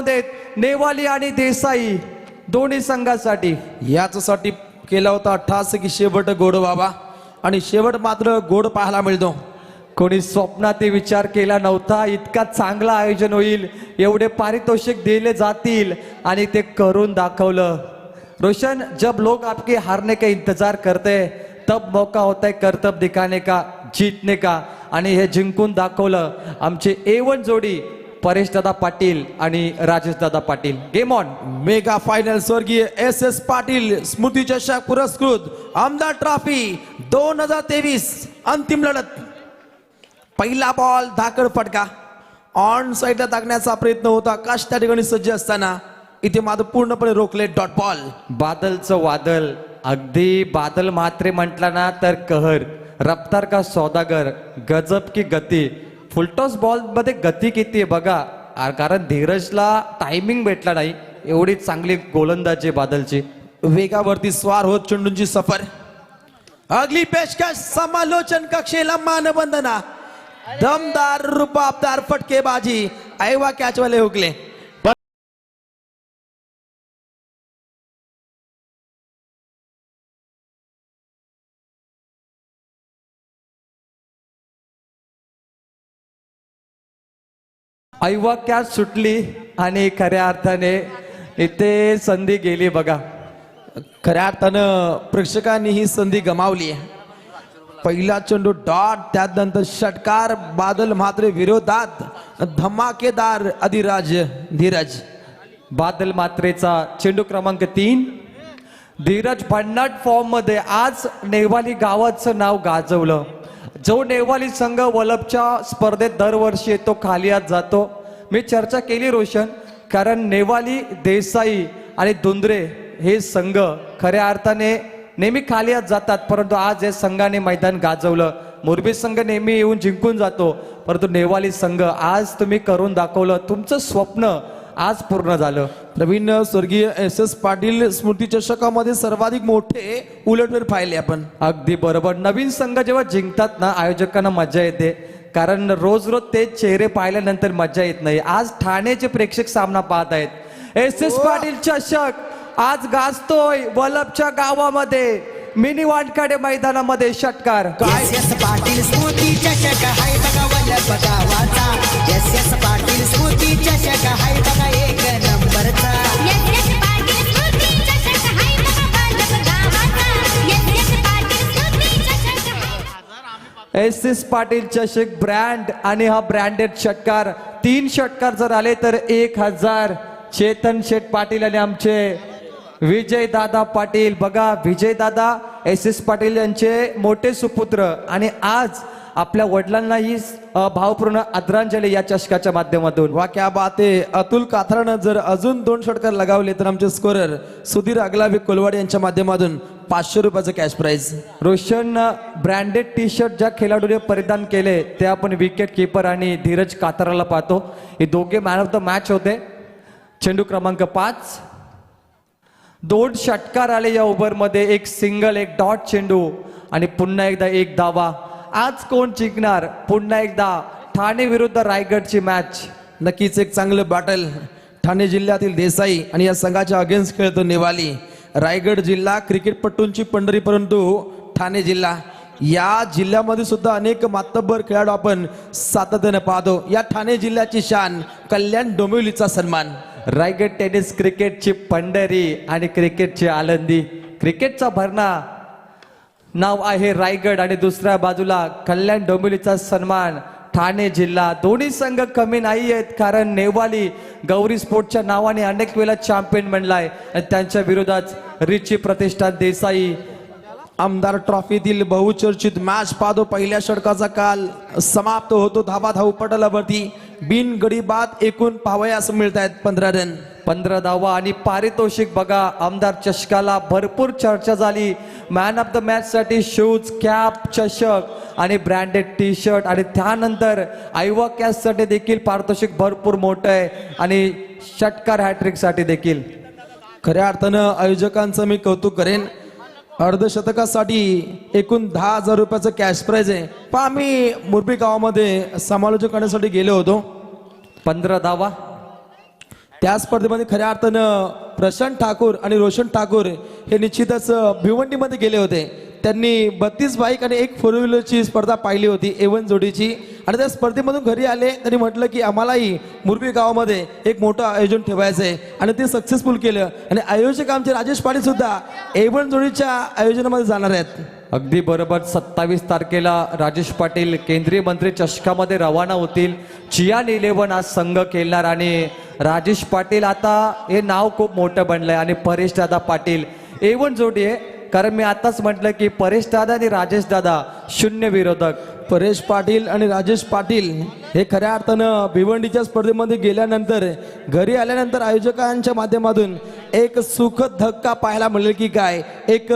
देत नेवाली आणि देसाई दोन्ही संघासाठी याच्यासाठी केला होता ठास की शेवट गोड बाबा आणि शेवट मात्र गोड पाहायला मिळतो. कोणी स्वप्नात विचार केला नव्हता इतका चांगला आयोजन होईल, एवढे पारितोषिक दिले जातील आणि ते करून दाखवलं. रोशन, जब लोग आपके हारने का इंतजार करते तब मौका होता है कर्तव्य दिखाने का, जीतने का. आणि हे जिंकून दाखवलं आमचे A1 जोडी परेश दादा पाटील आणि Rajesh Dada Patil. Game on. Mega final स्वर्गीय SS पाटील स्मृती चषक पुरस्कृत आमदार ट्रॉफी 2023 अंतिम लढत. पहिला बॉल धाकड फटका ऑन साइडला टाकण्याचा प्रयत्न होता. काश त्या ठिकाणी सज्ज असताना इथे मात्र पूर्णपणे रोखले. Dot ball. बादलचं वादल, अगदी बादल मात्रे म्हटला ना तर कहर, रफ्तार का सौदागर, गजब की गती. फुलटॉस बॉल मध्ये गती किती आहे बघा, कारण धीरजला टायमिंग भेटला नाही. एवढी चांगली गोलंदाजी बादलची. वेगावरती स्वार होत चेंडूंची सफर. अगली पेशकश समालोचन कक्षेला मानवंदना. दमदार रुबाबदार फटकेबाजी. ऐवा कॅच वाले हुकले. ऐवा कॅच सुटली आणि खऱ्या अर्थाने इथे संधी गेली बघा. खऱ्या अर्थानं प्रेक्षकांनी ही संधी गमावली. पहिला चेंडू डॉट, त्यानंतर षटकार. बादल मात्र विरोधात धमाकेदार अधिराज धीरज. बादल मात्रेचा चेंडू क्रमांक 3. धीरज भन्नाट फॉर्म मध्ये आज नेवाली गावाचं नाव गाजवलं. जो नेवाली संघ वलभच्या स्पर्धेत दरवर्षी येतो खाली आज जातो. मी चर्चा केली रोशन, कारण नेवाली, देसाई आणि दुंद्रे हे संघ खऱ्या अर्थाने नेहमी खाली आज जातात, परंतु आज या संघाने मैदान गाजवलं. मोरबी संघ नेहमी येऊन जिंकून जातो, परंतु नेवाली संघ आज तुम्ही करून दाखवलं. तुमचं स्वप्न आज पूर्ण झालं. प्रवीण, स्वर्गीय SS पाटील स्मृती चषकामध्ये सर्वाधिक मोठे उलटफेर पाहिले आपण. अगदी बरोबर. नवीन संघ जेव्हा जिंकतात ना, आयोजकांना मजा येते, कारण रोज रोज तेच चेहरे पाहिल्यानंतर मजा येत नाही. आज ठाण्याचे प्रेक्षक सामना पाहत आहेत. SS पाटील चषक आज गाजतोय वलभच्या गावामध्ये, मिनी वानखाडे मैदानामध्ये. षटकार SS पाटील स्मृती चषक हाय बघा वल्लभ गावाचा. SS पाटील स्मृती चषक हाय बघा एक नंबरचा. SS पाटील स्मृती चषक हाय बघा वल्लभ गावाचा. SS पाटील स्मृती चषक हाय. SS पाटील चषक ब्रँड आणि हा ब्रँडेड षटकार. 3 षटकार जर आले तर 1000. चेतन शेठ पाटील आणि आमचे विजय दादा पाटील. बघा, विजय दादा SS पाटील यांचे मोठे सुपुत्र, आणि आज आपल्या वडिलांनाही भावपूर्ण आदरांजली या चषकाच्या माध्यमातून. वा क्या बात आहे. अतुल काथरानं जर अजून 2 षटकार लगावले तर आमचे स्कोरर सुधीर अगलावे कोलवाड यांच्या माध्यमातून 500 रुपयाचं cash prize. Roshan, branded T shirt ज्या खेळाडूने परिधान केले ते आपण विकेट किपर आणि धीरज कातराला पाहतो. हे दोघे मॅन ऑफ द मॅच होते. चेंडू क्रमांक 5. 2 षटकार आले या ओव्हरमध्ये. 1 सिंगल, 1 डॉट चेंडू आणि पुन्हा एकदा 1 धावा. आज कोण जिंकणार? पुन्हा एकदा ठाणे विरुद्ध रायगडची मॅच. नक्कीच एक चांगलं बॅटल. ठाणे जिल्ह्यातील देसाई आणि या संघाच्या अगेन्स्ट खेळतो नेवाली. रायगड जिल्हा क्रिकेटपटूंची पंढरी, परंतु ठाणे जिल्हा या जिल्ह्यामध्ये सुद्धा अनेक मातब्बर खेळाडू आपण सातत्याने पाहतो. या ठाणे जिल्ह्याची शान, कल्याण डोंबिवलीचा सन्मान. रायगड टेनिस क्रिकेटची पंढरी आणि क्रिकेटची आनंदी. क्रिकेटचा भरणा नाव आहे रायगड आणि दुसऱ्या बाजूला कल्याण डोंबिवलीचा सन्मान ठाणे जिल्हा. दोन्ही संघ कमी नाही आहेत, कारण नेवाली गौरी स्पोर्टच्या नावाने अनेक वेळा चॅम्पियन बनलाय आणि त्यांच्या विरोधात रिची प्रतिष्ठान देसाई. आमदार ट्रॉफीतील बहुचर्चित मॅच पाहतो. पहिल्या षटकाचा काल समाप्त होतो. धाव पटलावरती बिन गडी बाद एकूण पाहावयास मिळत आहेत 15 रन. 15 धावा आणि पारितोषिक बघा. आमदार चषकाला भरपूर चर्चा झाली. मॅन ऑफ द मॅच साठी शूज, कॅप, चषक आणि ब्रँडेड टी शर्ट, आणि त्यानंतर आयवा कॅच साठी देखील पारितोषिक भरपूर मोठं आहे, आणि षटकार हॅट्रिक साठी देखील. खऱ्या अर्थानं आयोजकांचं मी कौतुक करेन. अर्धशतकासाठी एकूण 10,000 रुपयाचं कॅश प्राइज आहे. पहा, मी मोरबी गावामध्ये समालोचन करण्यासाठी गेलो होतो. 15 धावा. त्या स्पर्धेमध्ये खऱ्या अर्थानं प्रशांत ठाकूर आणि रोशन ठाकूर हे निश्चितच भिवंडीमध्ये गेले होते. त्यांनी 32 बाईक आणि एक 4 व्हीलरची स्पर्धा पाहिली होती A1 जोडीची आणि त्या स्पर्धेमधून घरी आले. त्यांनी म्हटलं की आम्हालाही मुरबी गावामध्ये एक मोठं आयोजन ठेवायचं आहे आणि ते सक्सेसफुल केलं. आणि आयोजक आमचे राजेश पाटील सुद्धा A1 जोडीच्या आयोजनामध्ये जाणार आहेत. अगदी बरोबर. 27 तारखेला राजेश पाटील केंद्रीय मंत्री चषकामध्ये रवाना होतील. चियान 11 आज संघ खेळणार आणि राजेश पाटील आता हे नाव खूप मोठं बनलंय आणि परेश दादा पाटील A1 जोडी आहे. कारण मी आताच म्हटलं की परेश दादा आणि राजेश दादा शून्य विरोधक. परेश पाटील आणि राजेश पाटील हे खऱ्या अर्थानं भिवंडीच्या स्पर्धेमध्ये गेल्यानंतर घरी आल्यानंतर आयोजकांच्या माध्यमातून एक सुखद धक्का पाहायला मिळेल की काय एक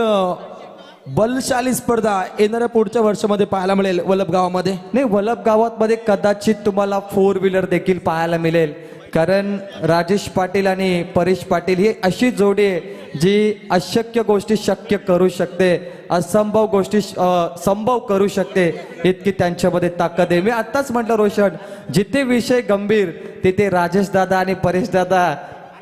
बलशाली स्पर्धा येणाऱ्या पुढच्या वर्षामध्ये पाहायला मिळेल वलभ गावामध्ये. नाही, वलभ गावात कदाचित तुम्हाला 4 व्हीलर देखील पाहायला मिळेल. कारण राजेश पाटील आणि परेश पाटील ही अशी जोडी आहे जी अशक्य गोष्टी शक्य करू शकते, असंभव गोष्टी संभव करू शकते, इतकी त्यांच्यामध्ये ताकद आहे. मी आत्ताच म्हटलं रोशन, जिथे विषय गंभीर तिथे राजेश दादा आणि परेश दादा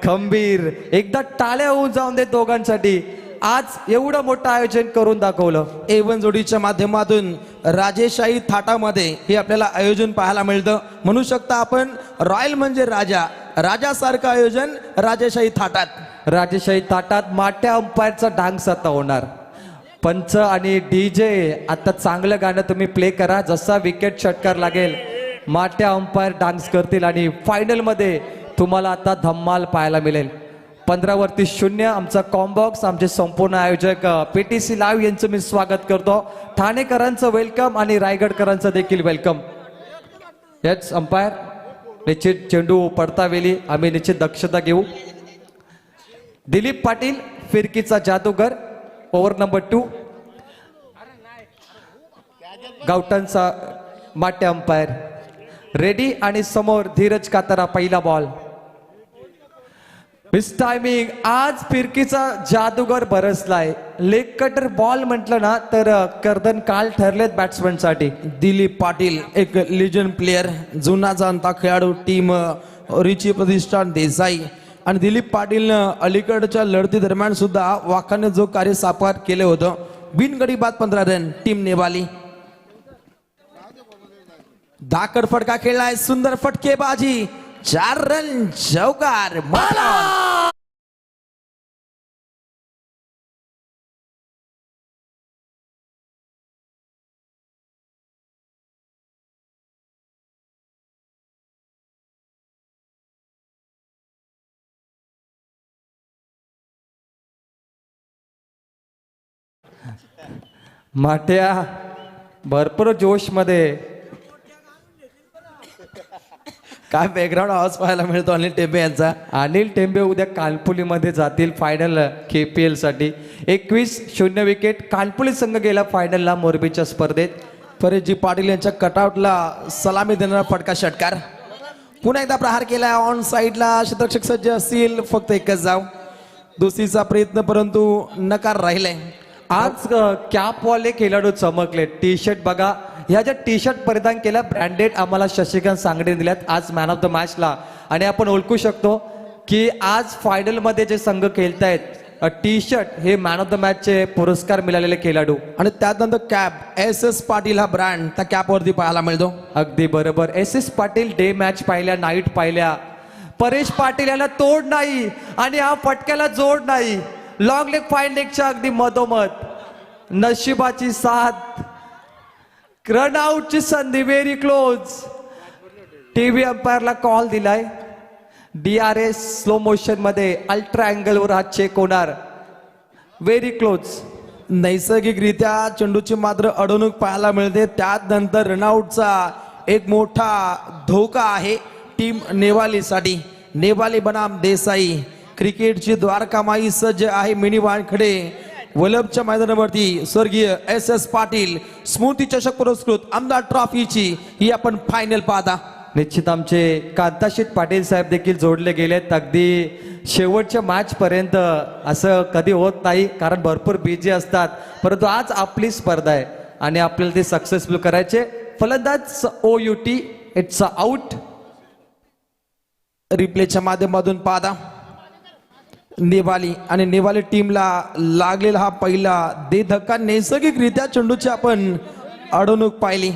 खंबीर. एकदा टाळ्या होऊन जाऊन दे दोघांसाठी. आज एवढं मोठं आयोजन करून दाखवलं. A1 जोडीच्या माध्यमातून राजेशाही थाटामध्ये हे आपल्याला आयोजन पाहायला मिळतं. म्हणू शकता आपण रॉयल म्हणजे राजा, राजासारखं आयोजन राजेशाही थाटात. राजेशाही ताटात माट्या अंपायरचा डान्स आता होणार. पंच आणि DJ आता चांगलं गाणं तुम्ही प्ले करा. जसा विकेट षटकार लागेल माट्या अंपायर डान्स करतील आणि फायनलमध्ये तुम्हाला आता धम्माल पाहायला मिळेल. 15 वरती 0 आमचा कॉम्बॉक्स. आमचे संपूर्ण आयोजक PTC लाईव्ह यांचं मी स्वागत करतो. ठाणेकरांचं वेलकम आणि रायगडकरांचं देखील वेलकम. याच अंपायर निश्चित चेंडू पडतावेळी आम्ही निश्चित दक्षता घेऊ. दिलीप पाटील फिरकीचा जादूगर ओव्हर नंबर 2. गावठाणचा माटे अंपायर रेडी आणि समोर धीरज कातारा पहिला बॉल. Miss timing. आज फिरकीचा जादूगर बरसलाय. लेग कटर बॉल म्हटलं ना तर कर्दन काल ठरलेत बॅट्समनसाठी. दिलीप पाटील एक लिजंड प्लेयर, जुना जाणता खेळाडू, टीम रिची प्रतिष्ठान देसाई. आणि दिलीप पाटीलनं अलीकडच्या लढती दरम्यान सुद्धा वाखाने जो कार्य साकार केलं होतं. बिनगडी बाद 15 रन टीम नेवाली. धाकड फटका खेळलाय, सुंदर फटकेबाजी, 4 रन चौकार. माट्या भरपूर जोश मध्ये. काय बॅकग्राऊंड आवाज पाहायला मिळतो अनिल टेंबे यांचा. अनिल टेंबे उद्या कानपुलीमध्ये जातील फायनल KPL साठी. 21-0 विकेट. कानपुली संघ गेला फायनलला मोरबीच्या स्पर्धेत. परेशजी पाटील यांच्या कटआउटला सलामी देणारा फटका षटकार. पुन्हा एकदा प्रहार केला ऑन साईडला. क्षेत्ररक्षक सज्ज असतील, फक्त एकच जाव. दुसरीचा प्रयत्न परंतु नकार राहिलाय. आज कॅपवाले खेळाडू चमकले. टी शर्ट बघा, ह्या ज्या टी शर्ट परिधान केल्या ब्रँडेड आम्हाला शशिकांत सांगडे दिल्यात आज मॅन ऑफ द मॅचला. आणि आपण ओळखू शकतो की आज फायनलमध्ये जे संघ खेळतायत टी शर्ट हे मॅन ऑफ द मॅचचे पुरस्कार मिळालेले खेळाडू. आणि त्यानंतर कॅप SS पाटील हा ब्रँड त्या कॅपवरती पाहायला मिळतो. अगदी बरोबर. SS पाटील डे मॅच पाहिल्या, नाईट पाहिल्या. परेश पाटील याला तोड नाही आणि हा फटक्याला जोड नाही. लॉंग लेग फाईन लेगच्या अगदी मधोमध. नशिबाची साथ. रनआउटची संधी व्हेरी क्लोज. टीव्ही अंपायरला कॉल दिलाय. DRS स्लो मोशन मध्ये अल्ट्रा अँगलवर हा चेक होणार. Very close. नैसर्गिकरित्या चेंडूची मात्र अडवणूक पाहायला मिळते. त्यानंतर रनआउटचा एक मोठा धोका आहे टीम नेवालीसाठी. नेवाली बनाम देसाई क्रिकेटची द्वारकामाई सज्ज आहे. मिनी वानखडे वलभच्या मैदानावरती स्वर्गीय SS पाटील स्मृती चषक पुरस्कृत आमदार ट्रॉफीची ही आपण फायनल पाहता. निश्चित आमचे कांताशीत पाटील साहेब देखील जोडले गेलेत. अगदी शेवटच्या मॅच पर्यंत असं कधी होत नाही कारण भरपूर बिझी असतात. परंतु आज आपली स्पर्धा आहे आणि आपल्याला ते सक्सेसफुल करायचे. फलंदाज OUT इट्स आउट. रिप्लेच्या माध्यमातून पाहता नेवाली आणि नेवाली टीमला लागलेला हा पहिला दे धक्का नैसर्गिकरित्या चेंडूची आपण अडवणूक पाहिली,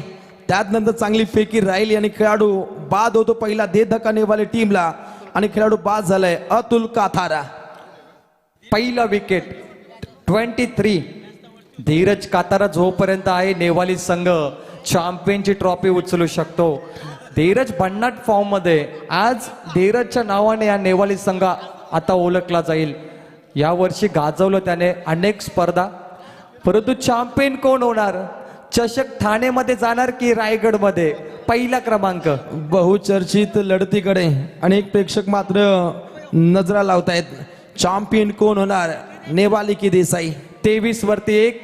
त्यात नंतर चांगली फेकी राहिली आणि खेळाडू बाद होतो. पहिला दे धक्का नेवाली टीमला आणि खेळाडू बाद झालाय अतुल काथारा. पहिला विकेट 23. धीरज कातारा जोपर्यंत आहे नेवाली संघ चॅम्पियनची ट्रॉफी उचलू शकतो. धीरज भन्नाट फॉर्म मध्ये, आज धीरजच्या नावाने या नेवाली संघ आता ओळखला जाईल. या वर्षी गाजवलं त्याने अनेक स्पर्धा, परंतु चॅम्पियन कोण होणार? चषक ठाणेमध्ये जाणार की रायगडमध्ये? पहिला क्रमांक. बहुचर्चित लढतीकडे अनेक प्रेक्षक मात्र नजरा लावतायत. चॅम्पियन कोण होणार, नेवाली की देसाई? 23 वरती 1,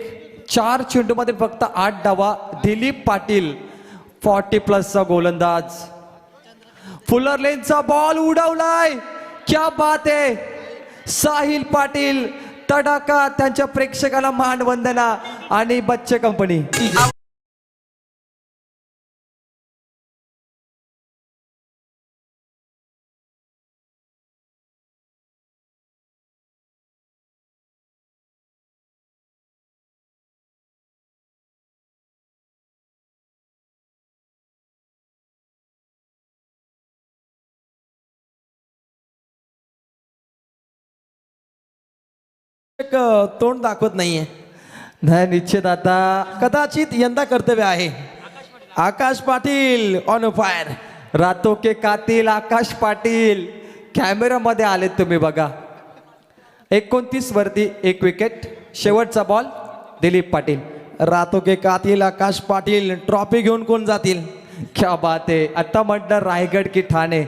4 चेंडूमध्ये फक्त 8 धावा. दिलीप पाटील 40+ चा गोलंदाज. फुलर लेनचा बॉल उडवलाय, क्या बात आहे. साहिल पाटील तडाखा, त्यांच्या प्रेक्षकाला मानवंदना आणि बच्चे कंपनी. एक तोंड दाखवत नाहीये. नाही, निश्चित आता कदाचित यंदा कर्तव्य आहे. आकाश पाटील ऑन फायर. रातो के कातील आकाश पाटील कॅमेरामध्ये आलेत तुम्ही बघा. 29 वरती 1 विकेट. शेवटचा बॉल दिलीप पाटील. रातो के कातील आकाश पाटील ट्रॉफी घेऊन कोण जातील? क्या बात आहे. आता म्हटलं रायगड की ठाणे.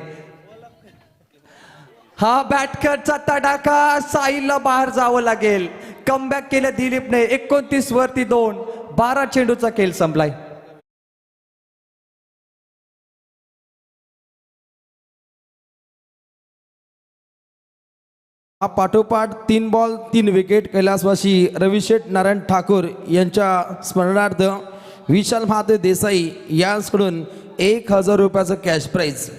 हा बॅटकरचा तडाखा, साहिलला बाहेर जावं लागेल. कमबॅक केलं दिलीपने. 29 वरती 2, 12 चेंडूचा खेळ संपलाय. हा पाठोपाठ 3 बॉल 3 विकेट कैलासवासी रविशेठ नारायण ठाकूर यांच्या स्मरणार्थ विशाल महादेव देसाई यांकडून 1000 रुपयाचं कॅश प्राइज.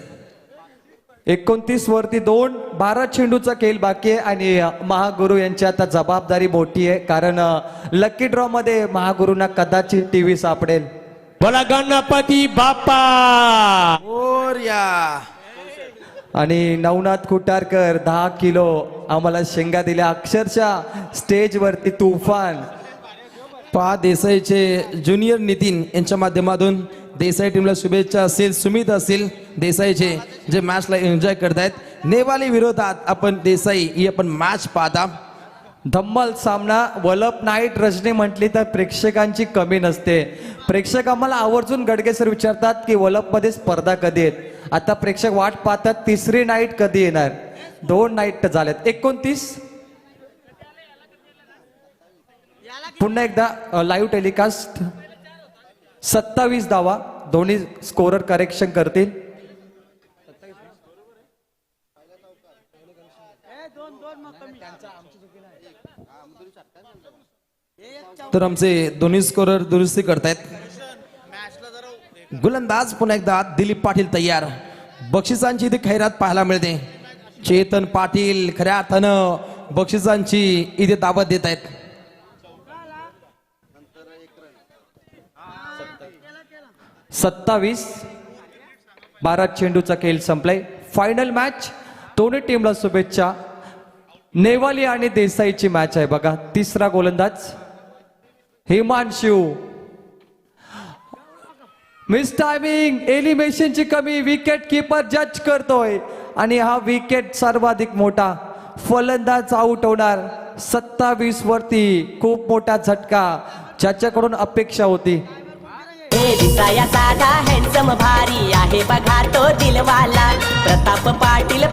29 वरती 2, 12 चेंडूचा खेळ बाकी आहे आणि महागुरु यांची आता जबाबदारी मोठी आहे, कारण लकी ड्रॉ मध्ये महागुरूंना कदाचित टीव्ही सापडेल. बोला गणपती बाप्पा. मोरया. आणि नवनाथ कुटारकर 10 किलो आम्हाला शेंगा दिल्या, अक्षरशः स्टेज वरती तुफान. पहा देसाईचे ज्युनियर नितीन यांच्या माध्यमातून देसाई टीमला शुभेच्छा असेल. सुमित असेल देसाईचे जे मॅचला एन्जॉय करतायत. नेवाली विरोधात आपण देसाई ही आपण मॅच पाहता. धम्मल सामना. वलप नाईट रजनी म्हटली तर प्रेक्षकांची कमी नसते. प्रेक्षक आम्हाला आवर्जून गडगे सर विचारतात की वलप मध्ये स्पर्धा कधी आहेत. आता प्रेक्षक वाट पाहतात 3री नाईट कधी येणार. 2 नाईट झाल्यात. 29 पुन्हा एकदा लाईव्ह टेलिकास्ट. 27 धावा. दोन्ही स्कोरर करेक्शन करतील. तर आमचे दोन्ही स्कोरर दुरुस्ती करतायत. गोलंदाज पुन्हा एकदा दिलीप पाटील तयार. बक्षिसांची इथे खैरात पाहायला मिळते. चेतन पाटील खऱ्या अर्थानं बक्षिसांची इथे दावत देत आहेत. सत्तावीस 12 चेंडूचा खेळ संपलाय. Final match. दोन्ही टीमला शुभेच्छा. नेवाली आणि देसाईची मॅच आहे बघा. 3रा गोलंदाज हिमांशू. मिस टायमिंग, एलिमिनेशनची कमी, विकेट किपर जज करतोय आणि हा विकेट सर्वाधिक मोठा. फलंदाज आउट होणार. 27 वरती खूप मोठा झटका ज्याच्याकडून अपेक्षा होती. हे दिसाया साधा हँडसम भारी आहे बघा तो दिलवाला प्रताप पाटील.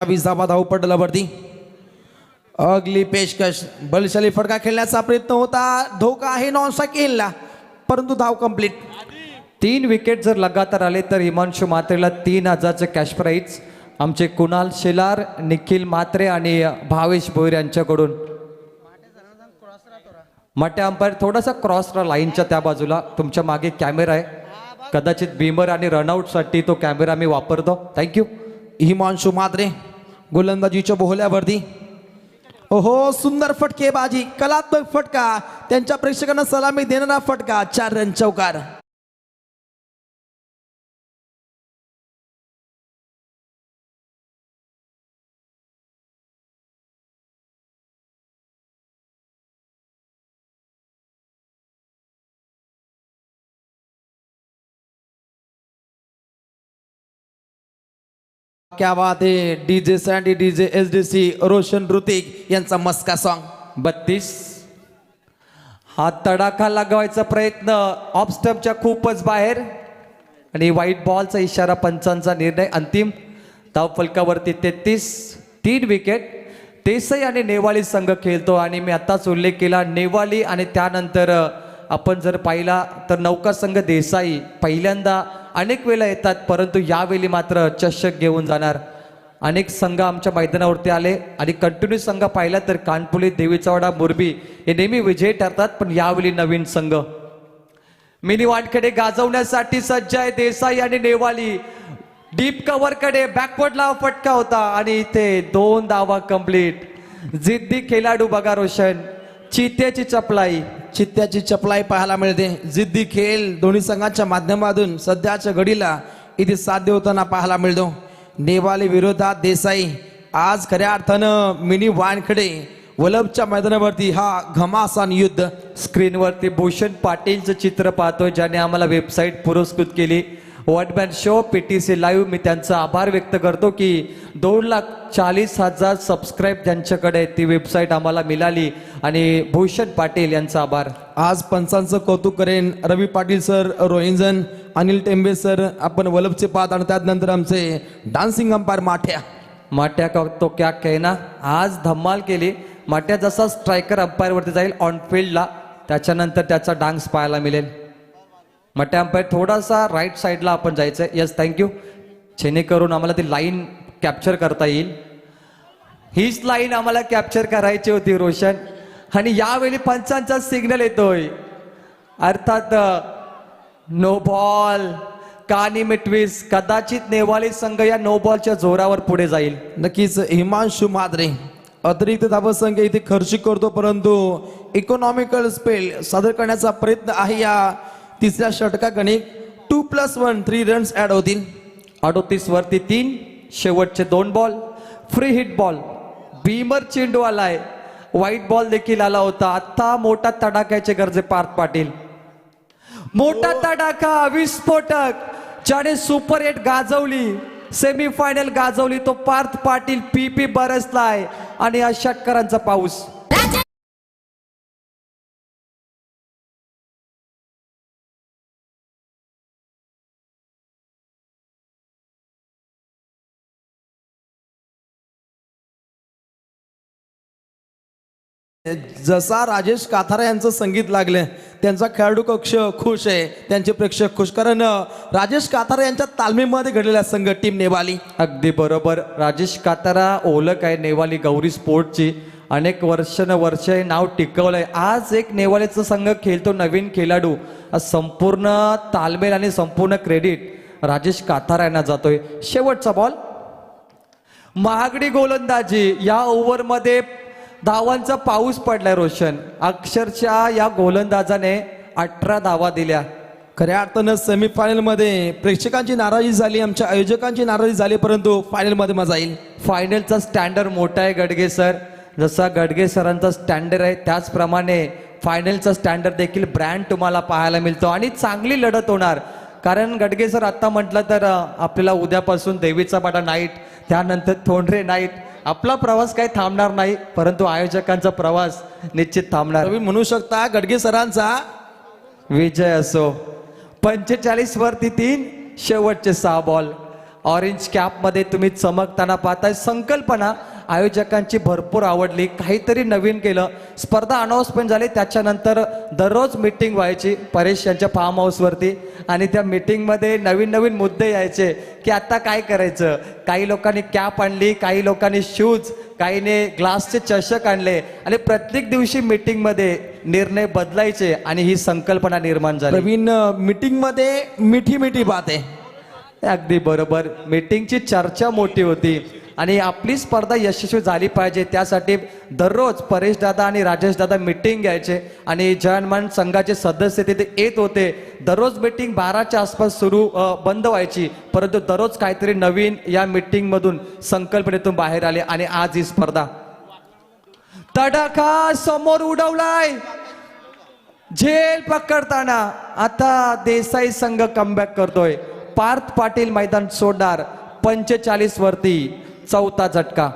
20 धावा धावपटलावरती अगली पेशकश बलशाली फटका खेळण्याचा प्रयत्न होता, धोका आहे नॉनसा केला परंतु धाव कंप्लीट. 3 विकेट जर लगातार आले तर हिमांशू म्हात्रेला 3000चं कॅश प्राईज आमचे कुणाल शेलार, निखिल म्हात्रे आणि भावेश भोईर यांच्याकडून. मोठ्या अंपायर थोडासा क्रॉस लाईनच्या त्या बाजूला, तुमच्या मागे कॅमेरा आहे, कदाचित बीमर आणि रनआउटसाठी तो कॅमेरा मी वापरतो. थँक्यू. हिमांशू म्हात्रे गोलंदाजीच्या बोहल्यावरती. ओहो, सुंदर फटकेबाजी, कलात्मक फटका, त्यांच्या प्रेक्षकांना सलामी देणारा फटका, 4 रन चौकार. क्या बात आहे, DJ sandy, DJ SDC, Roshan Hrithik यांचा मस्का सॉन्ग. 32. हा तडाखा लगावायचा प्रयत्न ऑफ स्टंपच्या खूपच बाहेर आणि व्हाईट बॉलचा इशारा, पंचांचा निर्णय अंतिम. धावफलकावरती 33. 3 विकेट. देसाई आणि नेवाली संघ खेळतो आणि मी आताच उल्लेख केला नेवाली आणि त्यानंतर आपण जर पाहिला तर नौका संघ देसाई पहिल्यांदा अनेक वेळा येतात, परंतु यावेळी मात्र चषक घेऊन जाणार. अनेक संघ आमच्या मैदानावरती आले आणि कंटिन्यू संघ पाहिला तर कानपुली, देवीचावाडा, मुरबी हे नेहमी विजयी ठरतात, पण यावेळी नवीन संघ. मिनी वानखेडे गाजवण्यासाठी सज्ज आहे देसाई आणि नेवाली. डीप कव्हरकडे बॅकवर्डला फटका होता आणि इथे 2 धावा कंप्लीट. जिद्दी खेळाडू बघा रोशन, चित्याची चपलाई. चित्त्याची चपलाई पाहायला मिळते. जिद्दी खेळ दोन्ही संघांच्या माध्यमातून सध्याच्या घडीला इथे साध्य होताना पाहायला मिळतो. नेवाली विरोधात देसाई. आज खऱ्या अर्थानं मिनी वानखडे वलभच्या मैदानावरती हा घमासान युद्ध. स्क्रीनवरती भूषण पाटीलचं चित्र पाहतोय, ज्याने आम्हाला वेबसाईट पुरस्कृत केली, वॉटमॅन शो PTC लाईव्ह. मी त्यांचा आभार व्यक्त करतो की 2,40,000 सबस्क्राईब ज्यांच्याकडे ती वेबसाईट आम्हाला मिळाली आणि भूषण पाटील यांचा आभार. आज पंचांचं कौतुक करेन रवी पाटील सर, रोहिंजन, अनिल टेंबे सर, आपण वलभचे पाहत आणि त्यानंतर आमचे डान्सिंग अंपायर माठ्या. माट्या का तो क्या कहना, आज धम्माल केली. माट्या जसा स्ट्रायकर अंपायरवरती जाईल ऑन फील्डला, त्याच्यानंतर त्याचा डान्स पाहायला मिळेल. मोठ्या अंपायर थोडासा राईट साईडला आपण जायचं आहे. Yes, thank you. जेणेकरून आम्हाला ती लाईन कॅप्चर करता येईल. हीच लाईन आम्हाला कॅप्चर करायची होती रोशन, आणि यावेळी पंचांचा सिग्नल येतोय, अर्थात नो बॉल. कानी मिटवीस. कदाचित नेवाली संघ या नो बॉलच्या जोरावर पुढे जाईल. नक्कीच हिमांशू म्हात्रे अतिरिक्त धावसंख्या इथे खर्च करतो, परंतु इकॉनॉमिकल स्पेल सादर करण्याचा प्रयत्न आहे. या तिसऱ्या षटकाकडे 2+1 3 रन्स ऍड होतील. 38 वरती 3. शेवटचे 2 ball. Free hit ball. Beamer चेंडू आलाय, व्हाईट बॉल देखील आला होता. आता मोठा तडाख्याचे गरजे पार्थ पाटील. मोठा तडाखा, विस्फोटक, ज्याने सुपर 8 गाजवली, सेमीफायनल गाजवली, तो पार्थ पाटील. PP बरसलाय आणि या षटकारांचा पाऊस. जसा राजेश काथारा यांचं संगीत लागलं, त्यांचा खेळाडू कक्ष खुश आहे, त्यांचे प्रेक्षक खुश, कारण राजेश काथारा यांच्या तालमीमध्ये घडलेला संघ टीम नेवाली. अगदी बरोबर. राजेश कातारा ओळख आहे नेवाली गौरी स्पोर्टची, अनेक वर्ष नाव टिकवलंय. आज एक नेवालीचा संघ खेळतो, नवीन खेळाडू. आज संपूर्ण तालमेल आणि संपूर्ण क्रेडिट राजेश काथारा यांना जातोय. शेवटचा बॉल. महागडी गोलंदाजी. या ओव्हरमध्ये धावांचा पाऊस पडलाय रोशन. अक्षरशः या गोलंदाजाने 18 धावा दिल्या. खऱ्या अर्थानं सेमीफायनल मध्ये प्रेक्षकांची नाराजी झाली, आमच्या आयोजकांची नाराजी झाली, परंतु फायनल मध्ये मजा येईल. फायनलचा स्टँडर्ड मोठा आहे गडगे सर. जसा गडगे सरांचा स्टँडर्ड आहे त्याचप्रमाणे फायनलचा स्टँडर्ड देखील ब्रँड तुम्हाला पाहायला मिळतो आणि चांगली लढत होणार. कारण गडगे सर आता म्हटलं तर आपल्याला उद्यापासून देवीचा पाटा नाईट, त्यानंतर थोंडरे नाईट. आपला प्रवास काही थांबणार नाही, परंतु आयोजकांचा प्रवास निश्चित थांबणार. तुम्ही म्हणू शकता गडगे सरांचा विजय असो. 45 वरती 3. शेवटचे 6 बॉल. ऑरेंज कॅपमध्ये तुम्ही चमकताना पाहताय. संकल्पना आयोजकांची भरपूर आवडली, काहीतरी नवीन केलं. स्पर्धा अनाऊन्समेंट झाली, त्याच्यानंतर दररोज मीटिंग व्हायची परेश यांच्या फार्म हाऊसवरती आणि त्या मीटिंगमध्ये नवीन नवीन मुद्दे यायचे की आता काय करायचं. काही लोकांनी कॅप आणली, काही लोकांनी शूज, काहीने ग्लासचे चषक आणले आणि प्रत्येक दिवशी मीटिंगमध्ये निर्णय बदलायचे आणि ही संकल्पना निर्माण झाली. प्रवीण, मीटिंग मध्ये मिठी मिठी बात आहे. अगदी बरोबर. मीटिंगची चर्चा मोठी होती आणि आपली स्पर्धा यशस्वी झाली पाहिजे त्यासाठी दररोज परेश दादा आणि राजेश दादा मीटिंग घ्यायचे आणि जयनमान संघाचे सदस्य तिथे येत होते. दररोज मीटिंग 12च्या आसपास बंद व्हायची, परंतु दररोज काहीतरी नवीन या मीटिंग मधून संकल्पनेतून बाहेर आले आणि आज ही स्पर्धा. तडाखा समोर उडवलाय झेल पकडताना. आता देसाई संघ कमबॅक करतोय. पार्थ पाटील मैदान सोडणार 45 वरती. चौथा झटका.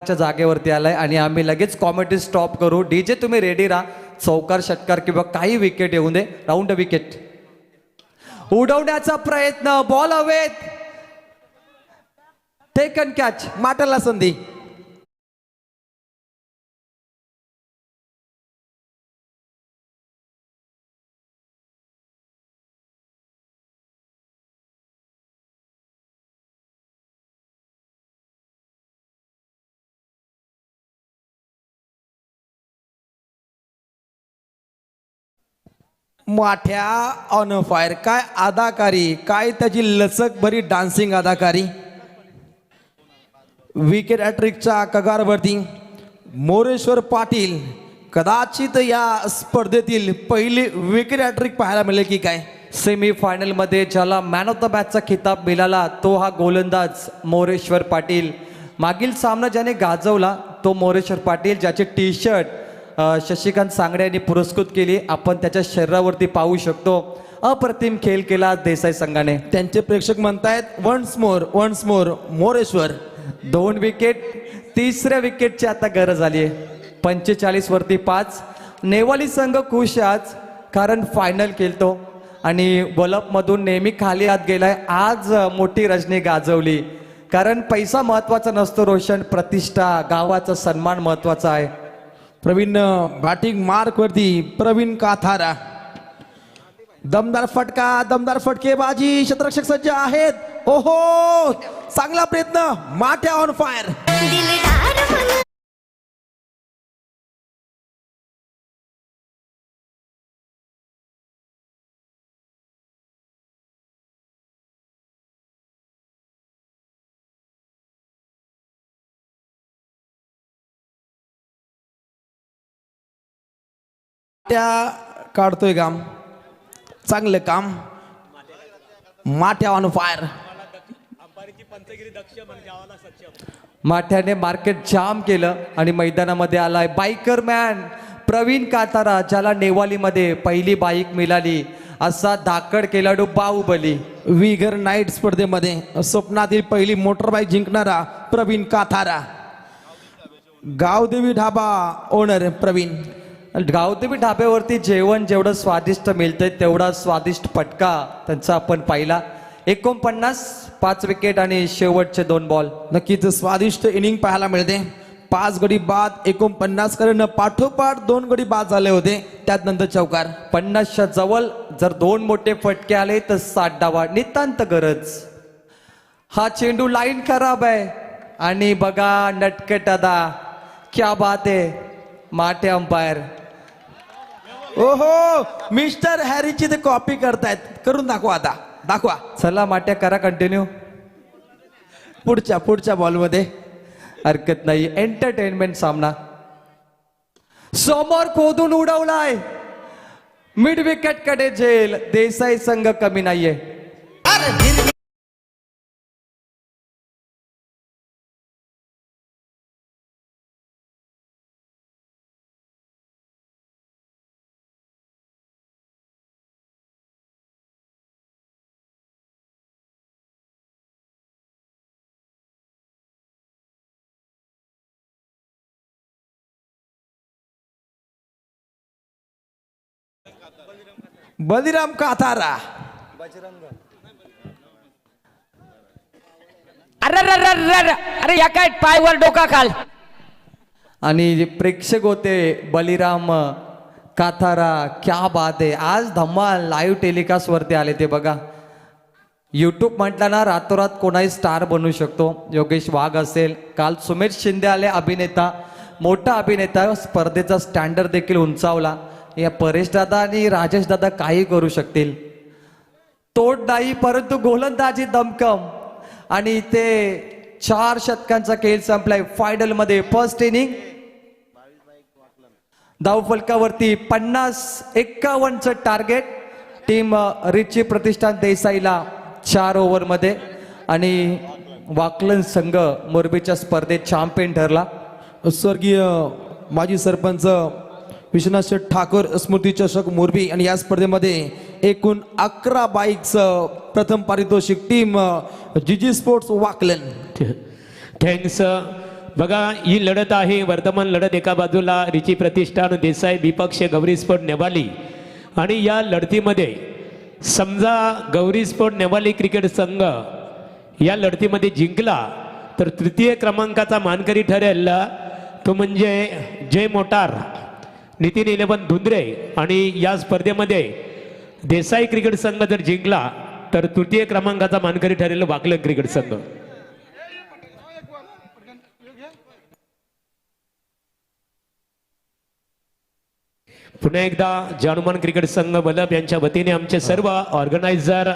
जागेवरती आलाय आणि आम्ही लगेच कॉमेडी स्टॉप करू. डीजे तुम्ही रेडी राहा. चौकार षटकार किंवा काही विकेट येऊ दे. राऊंड विकेट उडवण्याचा प्रयत्न. बॉल हवेत. Taken catch. माटाला संधी. Mathya on fire. काय अदाकारी, काय त्याची लचक भरी डान्सिंग अदाकारी. विकेट हॅट्रिकच्या कगारवरती मोरेश्वर पाटील. कदाचित या स्पर्धेतील पहिली विकेट हॅट्रिक पाहायला मिळेल की काय. सेमी फायनल मध्ये ज्याला मॅन ऑफ द मॅचचा खिताब मिळाला तो हा गोलंदाज मोरेश्वर पाटील. मागील सामना ज्याने गाजवला तो मोरेश्वर पाटील, ज्याचे टी शर्ट शशिकांत सांगडे यांनी पुरस्कृत केली. आपण त्याच्या शरीरावरती पाहू शकतो. अप्रतिम खेळ केला देसाई संघाने. त्यांचे प्रेक्षक म्हणतायत वन्स मोर मोरेश्वर. 2 विकेट. तिसऱ्या विकेटची आता गरज आली आहे. 45 वरती 5. नेवाली संघ खुश आहे आज, कारण फायनल खेळतो आणि वलप मधून नेहमी खाली हात गेलाय. आज मोठी रजनी गाजवली, कारण पैसा महत्वाचा नसतो रोशन, प्रतिष्ठा, गावाचा सन्मान महत्वाचा आहे. प्रवीण बॅटिंग मार्क वरती प्रवीण काथारा. दमदार फटका, दमदार फटकेबाजी. क्षेत्ररक्षक सज्ज आहेत. ओहो, चांगला प्रयत्न. माठ्या ऑन फायर. त्या काढतोय काम. चांगलं काम. माठ्या ऑन फायर. माठ्याने मार्केट जाम केलं आणि मैदानामध्ये आलाय बाईकर मॅन प्रवीण कातारा, ज्याला नेवालीमध्ये पहिली बाईक मिळाली. असा धाकड खेळाडू बाहुबली. विगर नाईट स्पर्धेमध्ये स्वप्नातील पहिली मोटरबाईक जिंकणारा प्रवीण काथारा. गावदेवी ढाबा ओनर प्रवीण. गावदेवी ढाब्यावरती जेवण जेवढं स्वादिष्ट मिळतंय तेवढा स्वादिष्ट फटका त्यांचा आपण पाहिला. 49, 5 विकेट आणि शेवटचे 2 बॉल. नक्कीच स्वादिष्ट इनिंग पाहायला मिळते. 5 गडी बाद 49, कारण पाठोपाठ 2 गडी बाद झाले होते. त्यात नंतर चौकार. 50च्या जवळ जर 2 मोठे फटके आले तर 60 डावा नितांत गरज. हा चेंडू लाईन खराब आहे आणि बघा नटकट अदा. क्या बात आहे. माटे अंपायर. ओहो, मिस्टर हॅरीची ते कॉपी करतायत. करून दाखवा आता. दाखवा. चला माट्या करा कंटिन्यू. पुढच्या बॉलमध्ये हरकत नाही. एंटरटेनमेंट सामना. समोर खोदून उडवलाय. मिड विकेट कडे झेल. देसाई संघ कमी नाहीये. बलिराम काथारा. अरे या काय पायवर डोका खाल. आणि जे प्रेक्षक होते बलिराम काथारा, क्या बात आहे. आज धम्माल लाईव्ह टेलिकास्ट वरती आले ते बघा. यूट्यूब म्हटलं ना रातोरात कोणाही स्टार बनू शकतो. योगेश वाघ असेल, काल सुमेश शिंदे आले, अभिनेता, मोठा अभिनेता, स्पर्धेचा स्टँडर्ड देखील उंचावला. या परेश दादा आणि राजेश दादा काही करू शकतील. तोड नाही परंतु गोलंदाजी दमकम. आणि इथे 4 षटकांचा खेळ संपलाय. फायनल मध्ये फर्स्ट इनिंग धावफलकावरती 50-51चं टार्गेट. टीम रिची प्रतिष्ठान देसाईला 4 ओव्हरमध्ये. आणि वाकलन संघ मोरबीच्या स्पर्धेत चॅम्पियन ठरला. स्वर्गीय माजी सरपंच विश्वनाथ शेठ ठाकूर स्मृती चषक मोरबी. आणि या स्पर्धेमध्ये एकूण 11 बाईक्स प्रथम पारितोषिक टीम जीजी स्पोर्ट्स वाकलन. थँक्स. बघा ही लढत आहे, वर्तमान लढत. एका बाजूला रिची प्रतिष्ठान देसाई, विपक्ष गौरी स्पोर्ट नेवाली. आणि या लढतीमध्ये समजा गौरी स्पोर्ट नेवाली क्रिकेट संघ या लढतीमध्ये जिंकला तर तृतीय क्रमांकाचा मानकरी ठरेल तो म्हणजे जय मोटार नितीन 11 धुंद्रे. आणि या स्पर्धेमध्ये देसाई क्रिकेट संघ जर जिंकला तर तृतीय क्रमांकाचा मानकरी ठरेल वाकलन क्रिकेट संघ. पुन्हा एकदा जानुमान क्रिकेट संघ बलप यांच्या वतीने आमचे सर्व ऑर्गनायझर.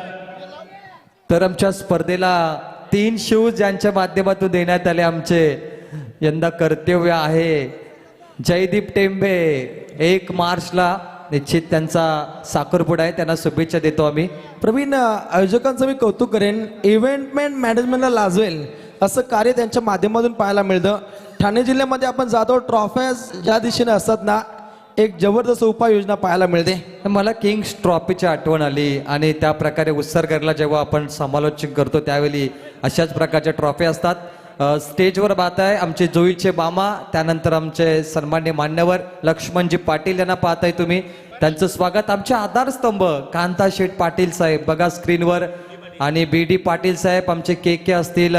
तर आमच्या स्पर्धेला 3 शूज ज्यांच्या माध्यमातून देण्यात आले. आमचे यंदा कर्तव्य आहे जयदीप टेंबे. 1 मार्चला निश्चित त्यांचा साखरपुडा आहे, त्यांना शुभेच्छा देतो आम्ही. प्रवीण, आयोजकांचं मी कौतुक करेन. इव्हेंटमेंट मॅनेजमेंटला लाजवेल असं कार्य त्यांच्या माध्यमातून पाहायला मिळतं. ठाणे जिल्ह्यामध्ये आपण जातो, ट्रॉफ्या ज्या दिशेने असतात ना, एक जबरदस्त उपाययोजना पाहायला मिळते. मला किंग्स ट्रॉफीची आठवण आली. आणि त्या प्रकारे उत्सर्गरला जेव्हा आपण समालोचन करतो त्यावेळी अशाच प्रकारच्या ट्रॉफी असतात. स्टेजवर पाहत आहे आमचे जोईचे मामा, त्यानंतर आमचे सन्मान्य मान्यवर लक्ष्मणजी पाटील यांना पाहताय तुम्ही, त्यांचं स्वागत. आमचे आधारस्तंभ कांता शेठ पाटील साहेब बघा स्क्रीनवर. आणि बी डी पाटील साहेब, आमचे के असतील,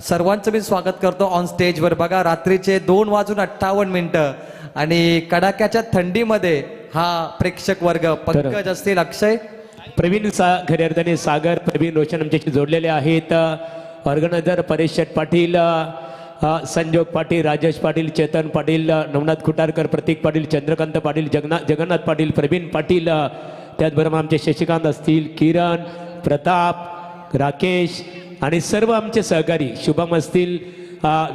सर्वांचं मी स्वागत करतो ऑन स्टेजवर. बघा रात्रीचे 2:58 आणि कडाक्याच्या थंडीमध्ये हा प्रेक्षक वर्ग. पंकज असतील, अक्षय, प्रवीण खऱ्या अर्थाने सागर, प्रवीण रोशन आमच्याशी जोडलेले आहेत. ऑर्गनायझर परेश शेठ पाटील, संजोग पाटील, राजेश पाटील, चेतन पाटील, नवनाथ खुटारकर, प्रतीक पाटील, चंद्रकांत पाटील, जगन्नाथ पाटील, प्रवीण पाटील, त्याचबरोबर आमचे शशिकांत असतील, किरण, प्रताप, राकेश आणि सर्व आमचे सहकारी शुभम असतील,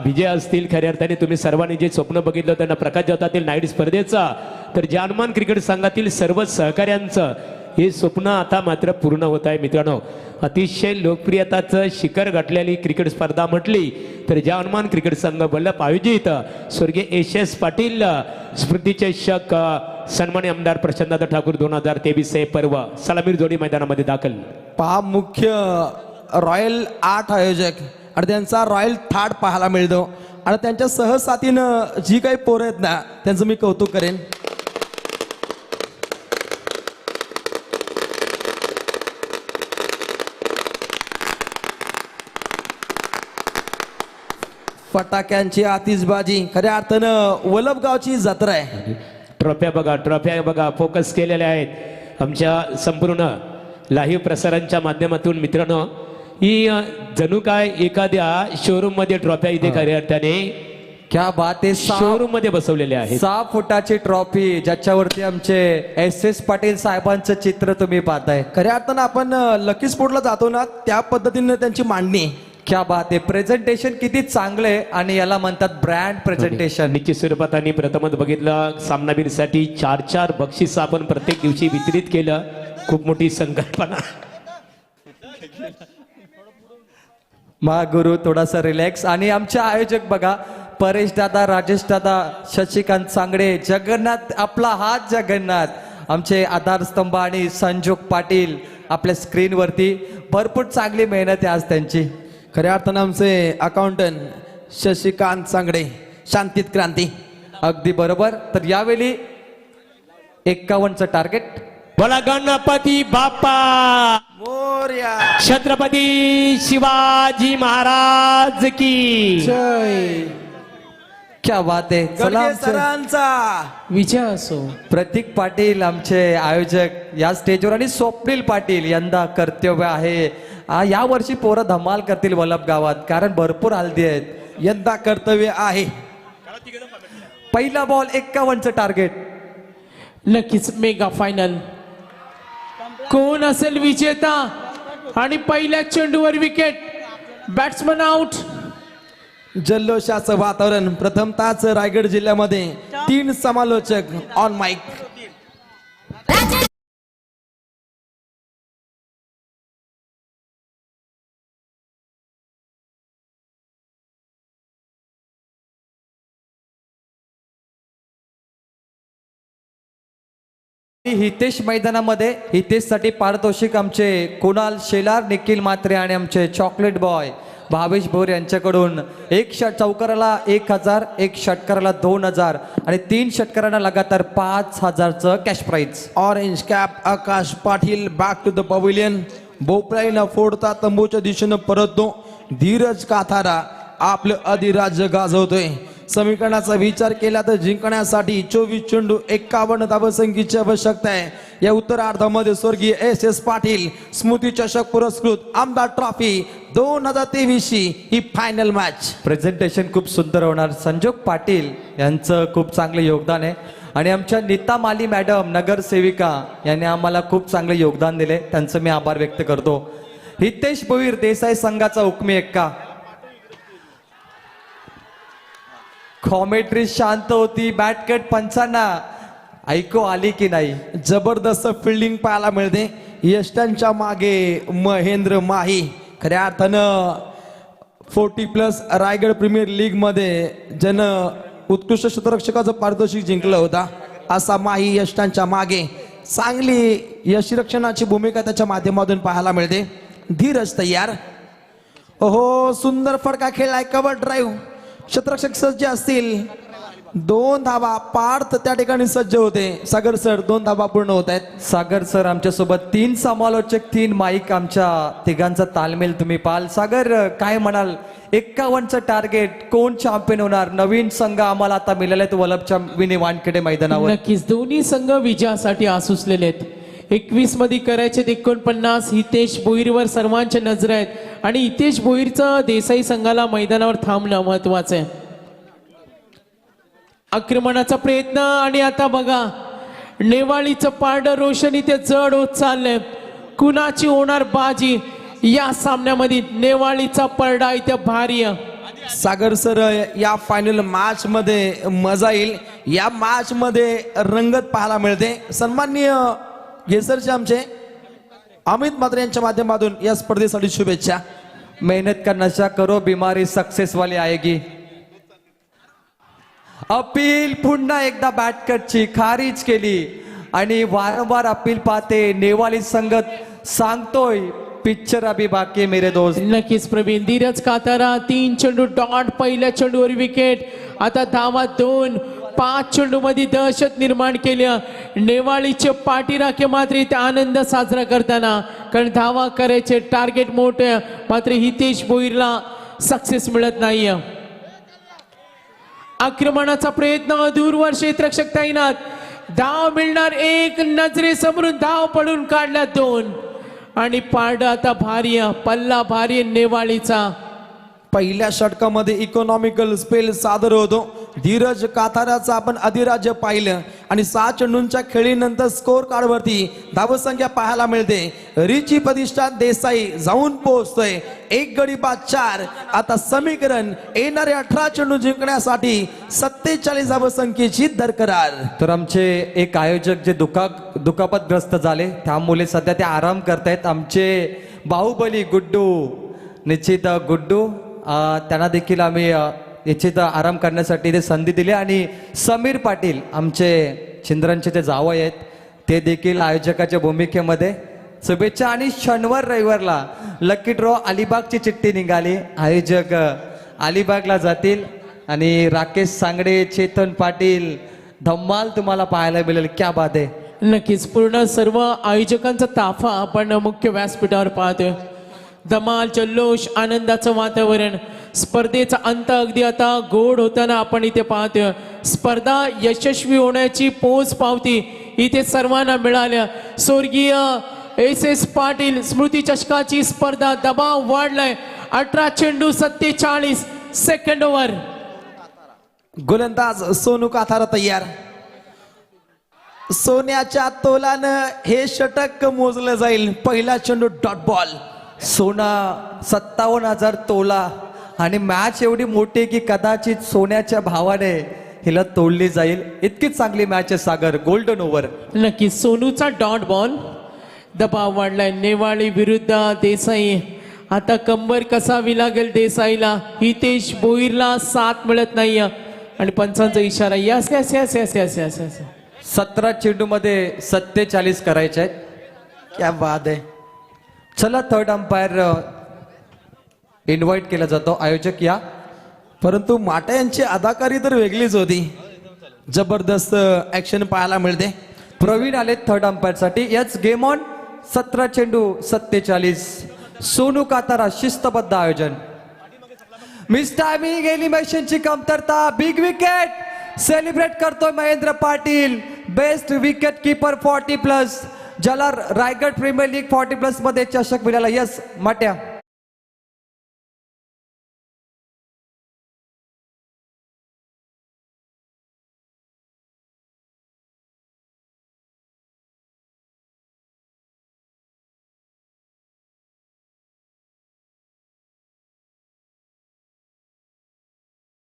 विजय असतील. खऱ्या अर्थाने तुम्ही सर्वांनी जे स्वप्न बघितलं त्यांना प्रकाश जातातील नाईट स्पर्धेचा, तर जानुमान क्रिकेट संघातील सर्व सहकाऱ्यांचं हे स्वप्न आता मात्र पूर्ण होत आहे. मित्रांनो, अतिशय लोकप्रियताचं शिखर गाठलेली क्रिकेट स्पर्धा म्हटली तर जानुमान क्रिकेट संघ बल्लभ आयोजित स्वर्गीय HS पाटील स्मृती चषक सन्मान्य आमदार प्रशांतदादा ठाकूर 2023 पर्व सलामीर जोडी मैदानामध्ये दाखल. पहा मुख्य रॉयल 8 आयोजक आणि त्यांचा रॉयल थाट पाहायला मिळतो. आणि त्यांच्या सहसाथीनं जी काही पोरं आहेत ना, त्यांचं मी कौतुक करेन. फटाक्यांची आतिषबाजी खऱ्या अर्थानं वलभगावची जत्रा आहे. ट्रॉफ्या बघा फोकस केलेल्या आहेत आमच्या संपूर्ण लाईव्ह प्रसारांच्या माध्यमातून. मित्रांनो, ही जणू काय एखाद्या शोरूम मध्ये ट्रॉफ्या इथे खऱ्या अर्थाने क्या बात आहे. शोरूम मध्ये बसवलेले आहेत. 6 फुटाची ट्रॉफी ज्याच्यावरती आमचे SS पाटील साहेबांचं चित्र तुम्ही पाहताय. खऱ्या अर्थानं आपण लकी स्पोर्टला जातो ना, त्या पद्धतीने त्यांची मांडणी. क्या बात आहे. प्रेझेंटेशन किती चांगलं आहे आणि याला म्हणतात ब्रँड प्रेझेंटेशन. निश्चित स्वरूपात आणि प्रथमच बघितलं सामनावीरसाठी 4 बक्षीस आपण प्रत्येक दिवशी वितरित केलं. खूप मोठी संकल्पना. महागुरु थोडासा रिलॅक्स. आणि आमचे आयोजक बघा, परेश दादा, राजेश दादा, शशिकांत सांगडे, जगन्नाथ, आपला हात जगन्नाथ, आमचे आधारस्तंभ आणि संजोग पाटील आपल्या स्क्रीनवरती. भरपूर चांगली मेहनत आहे आज त्यांची. खऱ्या अर्थानं आमचे अकाउंटंट शशिकांत सांगडे, शांतीत क्रांती. अगदी बरोबर. तर यावेळी 51चं टार्गेट. बोला गणपती बाप्पा मोरया छत्रपती शिवाजी महाराज की जय. क्या बात आहे. चला गडगे आमचे सरांचा विजय असो. प्रतीक पाटील आमचे आयोजक या स्टेजवर आणि स्वप्नील पाटील यंदा कर्तव्य आहे. या वर्षी पोरं धमाल करतील वलप गावात, कारण भरपूर हल्दी आहेत. यंदा कर्तव्य आहे. पहिला बॉल 51चं टार्गेट. नक्कीच मेगा फायनल. कोण असेल विजेता आणि पहिल्या चेंडूवर विकेट. Batsman out. जल्लोषाचं वातावरण प्रथमताच रायगड जिल्ह्यामध्ये 3 समालोचक ऑन माईक. हितेश मैदानामध्ये हितेशसाठी पारितोषिक आमचे कुणाल शेलार, निखिल म्हात्रे आणि आमचे चॉकलेट बॉय भावेश भोर यांच्याकडून एक चौकाराला 1000, एक षटकाराला 2000 आणि 3 षटकारांना लगातार 5000चं cash prize. Orange cap Akash Patil back to the pavilion. भोपळाईनं फोडता तंबूच्या दिशेनं परततो. धीरज काथारा आपलं अधिराज्य गाजवतोय. समीकरणाचा विचार केला तर जिंकण्यासाठी 24 चेंडू 51 धावसंख्येची आवश्यकता आहे. या उत्तरार्धामध्ये स्वर्गीय SS पाटील स्मृती चषक पुरस्कृत आमदार ट्रॉफी 2023 ही फायनल मॅच. प्रेझेंटेशन खूप सुंदर होणार. संजोग पाटील यांचं खूप चांगलं योगदान आहे आणि आमच्या नीता माली मॅडम नगरसेविका यांनी आम्हाला खूप चांगले योगदान दिले, त्यांचं मी आभार व्यक्त करतो. हितेश भोईर देसाई संघाचा हुकमी एक्का. कॉमेंट्री शांत होती. बॅटकट पंचांना ऐकू आली की नाही. जबरदस्त फिल्डिंग पाहायला मिळते. यष्टांच्या मागे महेंद्र माही. खऱ्या अर्थानं 40+ रायगड प्रीमियर लीग मध्ये ज्यानं उत्कृष्ट क्षेत्ररक्षकाचं पारितोषिक जिंकलं होता असा माही यष्टांच्या मागे चांगली यशरक्षणाची भूमिका त्याच्या माध्यमातून पाहायला मिळते. धीरज तयार. ओहो सुंदर फडका खेळलाय. Cover drive. क्षेत्ररक्षक सज्ज असतील. 2 धावा पार्थ त्या ठिकाणी सज्ज होते. सागर सर 2 धावा पूर्ण होत आहेत. सागर सर आमच्यासोबत 3 समालोचक 3 माईक आमच्या तिघांचा तालमेल तुम्ही पाल. सागर काय म्हणाल. 51चं टार्गेट. कोण चॅम्पियन होणार. नवीन संघ आम्हाला आता मिळाले आहेत वलभच्या विनी वानखेडे मैदानावर. नक्कीच दोन्ही संघ विजयासाठी आसुसलेले आहेत. 21 मध्ये करायचे 49. हितेश भोईरवर सर्वांच्या नजर आहेत आणि हितेश भोईरचं देसाई संघाला मैदानावर थांबणं महत्वाचं आहे. आक्रमणाचा प्रयत्न आणि आता बघा नेवाळीचं पारडं रोशन इथे जड होत चाललंय. कुणाची होणार बाजी या सामन्यामध्ये. नेवाळीचा पडदा इथे भारी आहे. सागर सर या फायनल मॅच मध्ये मजा येईल. या मॅच मध्ये रंगत पाहायला मिळते. सन्माननीय गेसरचे आमचे अमित म्हात्रे यांच्या माध्यमातून या स्पर्धेसाठी शुभेच्छा. मेहनत का नशा करो बीमारी सक्सेस वाली आएगी. अपील पुन्हा एकदा बॅटकटची खारीज केली आणि वारंवार अपील पाहते. नेवाली संगत सांगतोय पिक्चर अभी बाकी मेरे दोस्त. नक्कीच प्रवीण. धीरज कातारा 3 चेंडू डॉट. पहिल्या चेंडूवर विकेट. आता धावा 2. 5 चेंडू मध्ये दहशत निर्माण केली. नेवाळीचे पाठीराखे मात्र इथे आनंद साजरा करताना, कारण धावा करायचे टार्गेट मोठे मात्र हितेश भोईरला सक्सेस मिळत नाही. आक्रमणाचा प्रयत्न दूरवर क्षेत्ररक्षक तैनात. धाव मिळणार. एक नजरेसमोरून धाव पडून काढल्या 2 आणि पारड आता भारी. पल्ला भारी नेवाळीचा. पहिल्या षटकामध्ये इकॉनॉमिकल स्पेल सादर होतो. धीरज काथाराचं आपण अधिराज्य पाहिलं आणि 6 चेंडूंच्या खेळीनंतर स्कोर कार्डवरती धावसंख्या पाहायला मिळते. रिची प्रतिष्ठान देसाई जाऊन पोहोचतोय 1 गडी बाद 4. आता समीकरण येणारे 18 चेंडू जिंकण्यासाठी 47 धावसंख्येची दरकरार. तर आमचे एक आयोजक जे दुखापतग्रस्त झाले त्यामुळे सध्या ते आराम करतायत. आमचे बाहुबली गुड्डू निश्चित गुड्डू त्यांना देखील आम्ही निश्चित आराम करण्यासाठी ते संधी दिली आणि समीर पाटील आमचे छिंद्रांचे ते जावई आहेत ते देखील आयोजकाच्या भूमिकेमध्ये. शुभेच्छा. आणि शनिवार रविवारला लकी ड्रॉ अलिबागची चिठ्ठी निघाली. आयोजक अलिबागला जातील आणि राकेश सांगडे चेतन पाटील धम्माल तुम्हाला पाहायला मिळेल. क्या बात आहे. नक्कीच पूर्ण सर्व आयोजकांचा ताफा आपण मुख्य व्यासपीठावर पाहतोय. धमाल जल्लोष आनंदाचं वातावरण, स्पर्धेचा अंत अगदी आता गोड होताना आपण इथे पाहतोय. स्पर्धा यशस्वी होण्याची पोच पावती इथे सर्वांना मिळाल्या. स्वर्गीय एस पाटील स्मृती चषकाची स्पर्धा, दबाव वाढलाय. 18 चेंडू 47 सेकंड ओव्हर. गोलंदाज सोनू काथारा तयार. सोन्याच्या तोलानं हे षटक मोजलं जाईल. पहिला चेंडू डॉट बॉल. सोना 57,000 तोला आणि मॅच एवढी मोठी आहे की कदाचित सोन्याच्या भावाने हिला तोडली जाईल. इतकी चांगली मॅच आहे सागर. Golden over. नक्की सोनूचा डॉट बॉल. दबाव वाढलाय. नेवाळी विरुद्ध देसाई. आता कंबर कसावी लागेल देसाईला. हितेश भोईरला साथ मिळत नाही आणि पंचांचा इशारा. Yes yes yes yes yes yes yes. 17 चेंडू मध्ये 47 करायचे आहेत. क्या बात आहे. चला थर्ड अंपायर इन्व्हाइट केला जातो. आयोजक या. परंतु माटा यांची अदाकारी तर वेगळीच होती. जबरदस्त ऍक्शन पाहायला मिळते. प्रवीण आले थर्ड अंपायर साठी. Yes game on. 17 चेंडू 47. सोनू कातारा शिस्तबद्ध आयोजन. मिस टायमिंग एलिमिनेशनची कमतरता. बिग विकेट सेलिब्रेट करतोय Mahendra Patil. Best wicket keeper 40+, ज्याला रायगड प्रीमियर लीग 40+ मध्ये चषक मिळाला. यस माट्या.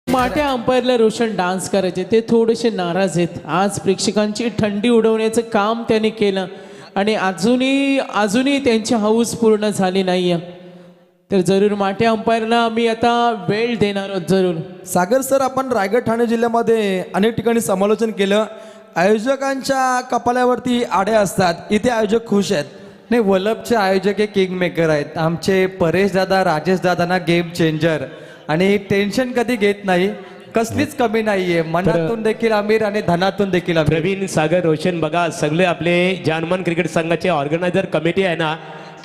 माट्या अंपायरला रोशन डान्स करायचे. ते थोडेसे नाराज आहेत. आज प्रेक्षकांची थंडी उडवण्याचं काम त्यांनी केलं आणि अजूनही त्यांची हौस पूर्ण झाली नाही. तर जरूर माट्या अंपायरला मी आता वेळ देणार आहोत. जरूर सागर सर, आपण रायगड ठाणे जिल्ह्यामध्ये अनेक ठिकाणी समालोचन केलं. आयोजकांच्या कपाल्यावरती आड्या असतात. इथे आयोजक खुश आहेत. नाही, वलभचे आयोजक हे किंग मेकर आहेत. आमचे परेश दादा, राजेश दादांना गेम चेंजर आणि टेन्शन कधी घेत नाही. कसलीच कमी नाहीये. मनातून देखील अमीर आणि धनातून देखील अमीर. प्रवीण सागर रोशन बघा, सगळे आपले जानमान क्रिकेट संघाचे ऑर्गनायझर कमिटी आहे ना,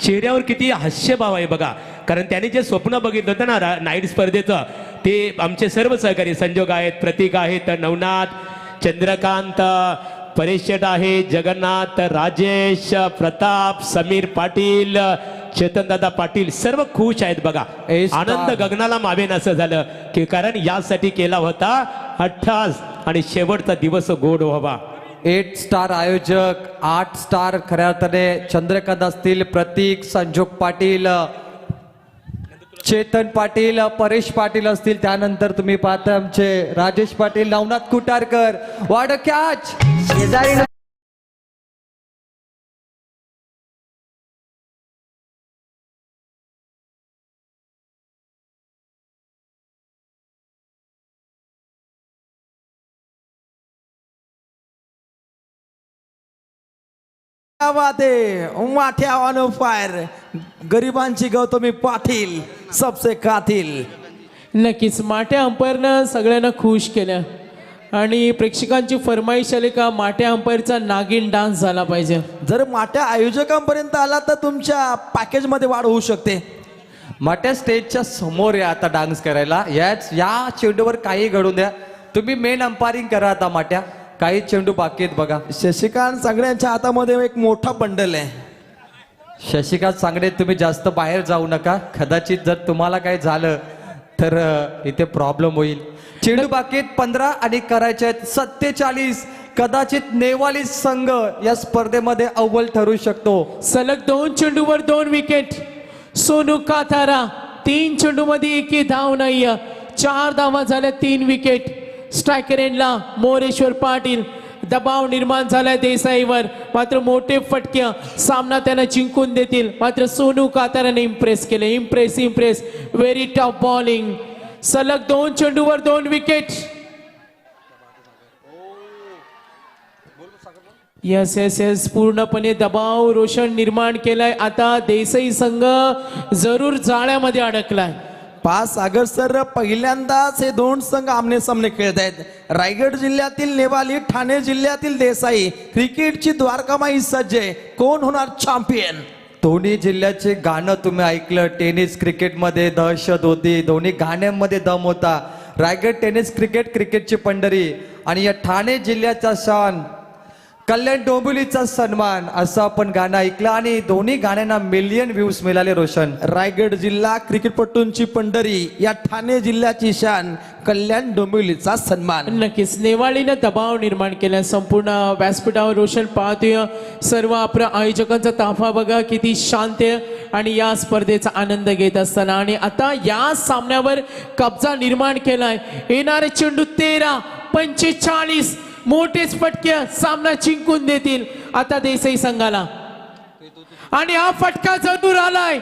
चेहऱ्यावर किती हास्यभाव आहे बघा. कारण त्यांनी जे स्वप्न बघितलं होतं ना नाईट स्पर्धेचं, ते आमचे सर्व सहकारी संजोग आहेत, प्रतीक आहेत, नवनाथ, चंद्रकांत, परेश शेट आहे, जगन्नाथ, राजेश, प्रताप, समीर पाटील, चेतनदादा पाटील, सर्व खुश आहेत बघा. आनंद गगनाला मावेन असं झालं की कारण यासाठी केला होता 18 आणि शेवटचा दिवस गोड व्हावा. 8 स्टार आयोजक, 8 स्टार खऱ्या अर्थाने चंद्रकांत असतील, प्रतीक, संजोग पाटील, चेतन पाटील, परेश पाटील असतील. त्यानंतर तुम्ही पाहता आमचे राजेश पाटील, नवनाथ कुटारकर. वाड कॅच. क्या बात आहे. माठ्या ऑन फायर. गरिबांची गौतमी पाटील सबसे कातील. नक्कीच माट्या अंपायरनं सगळ्यांना खुश केलं आणि प्रेक्षकांची फरमाईश आली का माट्या अंपायरचा नागिन डान्स झाला पाहिजे. जर माठ्या आयोजकांपर्यंत आला तर तुमच्या पॅकेजमध्ये वाढ होऊ शकते. माट्या स्टेजच्या समोर या आता डान्स करायला. या चेंडूवर काही घडून द्या. तुम्ही मेन अंपायरिंग करा आता माट्या. काही चेंडू बाकी आहेत बघा. शशिकांत सगळ्यांच्या हातामध्ये एक मोठा बंडल आहे. शशिकांत सांगडे, तुम्ही जास्त बाहेर जाऊ नका. कदाचित जर तुम्हाला काही झालं तर इथे प्रॉब्लेम होईल. चेंडू बाकी आहेत 15 आणि करायचे आहेत 47. कदाचित नेवाली संघ या स्पर्धेमध्ये अव्वल ठरू शकतो. सलग 2 चेंडूवर 2 विकेट. सोनू काथारा 3 चेंडूमध्ये एकही धाव नाही. 4 धावा झाल्या, 3 विकेट. स्ट्रायकर एंडला मोरेश्वर पाटील. दबाव निर्माण झालाय देसाईवर, मात्र मोठे फटके सामना त्यांना जिंकून देतील. मात्र सोनू काताराने इम्प्रेस केले. Impress very tough bowling. सलग 2 चेंडूवर 2 विकेट. यस पूर्णपणे दबाव रोशन निर्माण केलाय. आता देसाई संघ जरूर जाळ्यामध्ये अडकलाय. सागर सर, पहिल्यांदाच हे दोन संघ आमने सामने खेळत आहेत. रायगड जिल्ह्यातील नेवाली, ठाणे जिल्ह्यातील देसाई. क्रिकेटची द्वारकामाई सज्ज आहे. कोण होणार चॅम्पियन? दोन्ही जिल्ह्याचे गाणं तुम्ही ऐकलं. टेनिस क्रिकेटमध्ये दहशत होती, दोन्ही गाण्यांमध्ये दम होता. रायगड टेनिस क्रिकेट, क्रिकेटची पंढरी, आणि या ठाणे जिल्ह्याचा शान, कल्याण डोंबिवलीचा सन्मान, असं आपण गाणं ऐकलं आणि दोन्ही गाण्यांना मिलियन व्ह्यूज मिळाले. रोशन, रायगड जिल्हा क्रिकेटपटूंची पंढरी, या ठाणे जिल्ह्याची शान, कल्याण डोंबिवलीचा सन्मान. नक्कीच नेवाळीनं दबाव निर्माण केला संपूर्ण व्यासपीठावर. रोशन पाहतोय सर्व आपल्या आयोजकांचा ताफा बघा किती शांत आहे आणि या स्पर्धेचा आनंद घेत असताना. आणि आता या सामन्यावर कब्जा निर्माण केलाय. येणारे चेंडू 13-45 मोठेच फटके सामना जिंकून देतील आता देसाई संघाला. आणि हा फटका जरूर आलाय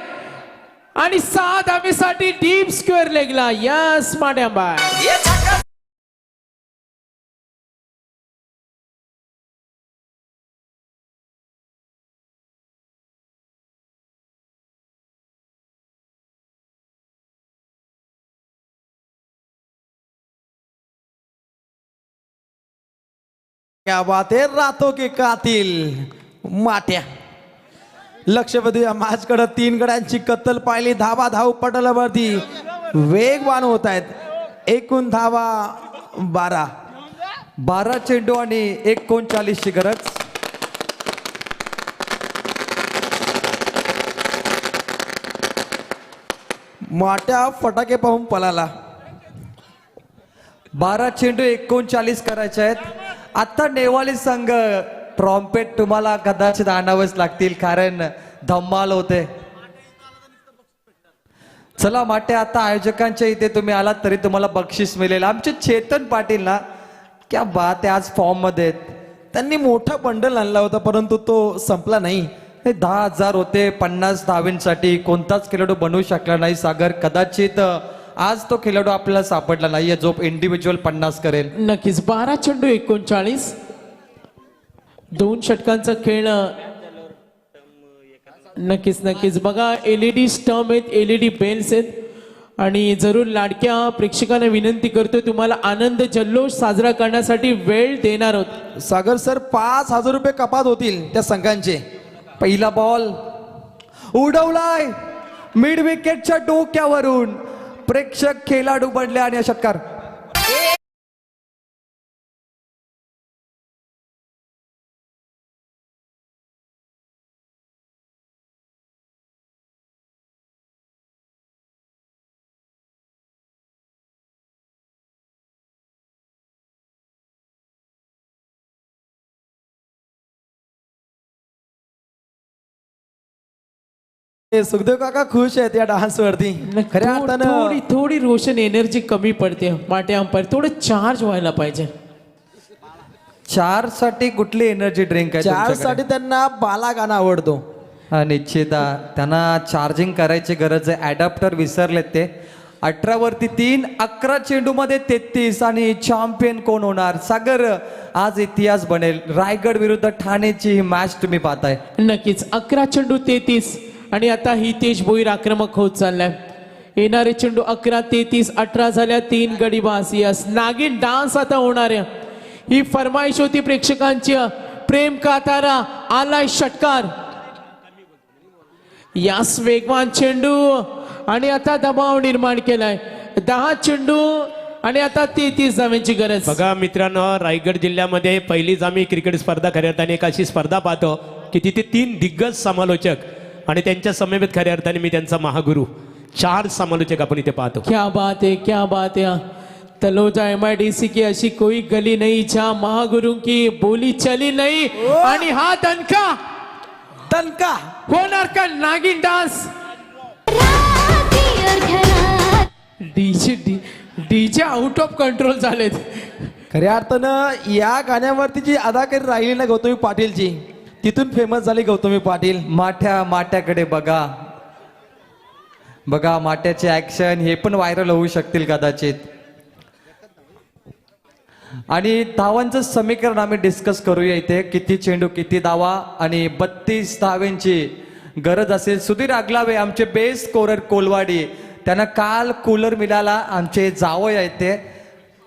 आणि 6 धावेसाठी डीप स्क्वेअर लेगला. यस माड्यांबा. क्या बात है, रातों के कातिल माट्या. लक्ष बघूया माझकडे 3 गड्यांची कत्तल पाहिली. धावा धाव पटलावरती वेगवान होत आहेत. एकूण धावा 12 चेंडू आणि 39 ची गरज. माट्या फटाके पाहून पळाला. 12 चेंडू 39 करायचे आहेत. आता नेवाली संघ ट्रॉम्पेट तुम्हाला कदाचित आणावंच लागतील, कारण धम्माल होते. चला माटे, आता आयोजकांच्या इथे तुम्ही आलात तरी तुम्हाला बक्षीस मिळेल. आमचे चेतन पाटील ना, क्या बात आहे, आज फॉर्म मध्ये आहेत. त्यांनी मोठा बंडल आणला होता परंतु तो संपला नाही. 10,000 होते 50 धावींसाठी. कोणताच खेळाडू बनवू शकला नाही सागर. कदाचित आज तो खेळाडू आपल्याला सापडला नाहीये जो इंडिव्हिज्युअल 50 करेल. नक्कीच 12 चेंडू 39. 2 षटकांचा खेळ. नक्कीच बघा, LED स्टंप आहेत, LED बेल्स आहेत. आणि जरूर लाडक्या प्रेक्षकांना विनंती करतो, तुम्हाला आनंद जल्लोष साजरा करण्यासाठी वेळ देणार आहोत. सागर सर, 5,000 रुपये कपात होतील त्या संघांचे. पहिला बॉल उडवलाय मिड विकेटच्या डोक्यावरून. प्रेक्षक खेळाडू बनले आणि षटकार. सुखदेव काका खुश आहेत या डान्स वरती. खऱ्या अर्थानं थोडी रोशन एनर्जी कमी पडते माटे अंपायर. थोडं चार्ज व्हायला पाहिजे. 4 साठी कुठली एनर्जी ड्रिंक आहे 4 साठी त्यांना बाला गाणं आवडतो. हा निश्चित. त्यांना चार्जिंग करायची गरज आहे. ॲडॅप्टर विसरलेत ते. 18 वरती 3, 11 चेंडू मध्ये 33. आणि चॅम्पियन कोण होणार? सागर, आज इतिहास बनेल. रायगड विरुद्ध ठाणेची ही मॅच तुम्ही पाहताय. नक्कीच 11 चेंडू 33. आणि आता हितेश भोईर आक्रमक होत चाललाय. येणारे चेंडू 11-33, 18 झाल्या. 3 गडी बास. यस, नागिन डान्स आता होणार आहे. ही फरमाईश होती प्रेक्षकांची. प्रेम कातारा आलाय षटकार. यास वेगवान चेंडू आणि आता दबाव निर्माण केलाय. 10 चेंडू आणि आता 33 धाव्यांची गरज. बघा मित्रांनो, रायगड जिल्ह्यामध्ये पहिलीच आम्ही क्रिकेट स्पर्धा खऱ्या अर्थाने एक अशी स्पर्धा पाहतो की तिथे 3 दिग्गज समालोचक आणि त्यांच्या समवेत खऱ्या अर्थाने मी त्यांचा महागुरु 4 समालोचक आपण इथे पाहतो. क्या बात है, क्या बात है. तलोजा MIDC की अशी कोई गली नहीं जहाँ महागुरु की बोली चली नहीं. आणि हा दणका होणार का नागिन dance. DJ out of control झालेत. खऱ्या अर्थानं या गाण्यावरती जी अदाकारी राहिली ना गौतमी पाटीलची, तिथून फेमस झाली गौतमी पाटील. माट्याकडे बघा. माट्याचे ऍक्शन हे पण व्हायरल होऊ शकतील कदाचित. आणि धावांचं समीकरण आम्ही डिस्कस करूया इथे. किती चेंडू किती धावा आणि 32 धाव्यांची गरज असेल. सुधीर आगलावे आमचे बेस्ट स्कोरर कोलवाडी, त्यांना काल कूलर मिळाला, आमचे जावई आहेत ते,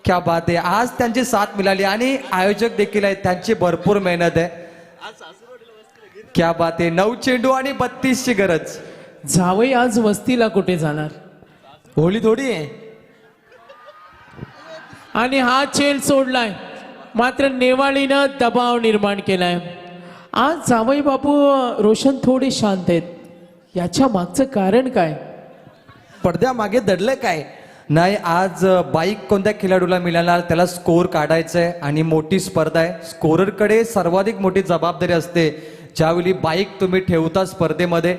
क्या बात आहे. आज त्यांची साथ मिळाली आणि आयोजक देखील आहेत, त्यांची भरपूर मेहनत आहे. क्या बात आहे. 9 चेंडू आणि 32ची गरज. जावई आज वस्तीला कुठे जाणार होळी थोडी आहे. आणि हा चेल सोडलाय, मात्र नेवाळीनं दबाव निर्माण केलाय. आज जावई बापू रोशन थोडे शांत आहेत, याच्या मागचं कारण काय? पडद्या मागे दडलं काय? नाही, आज बाईक कोणत्या खेळाडूला मिळाला त्याला स्कोर काढायचा आहे आणि मोठी स्पर्धा आहे. स्कोररकडे सर्वाधिक मोठी जबाबदारी असते ज्यावेळी बाईक तुम्ही ठेवता स्पर्धेमध्ये,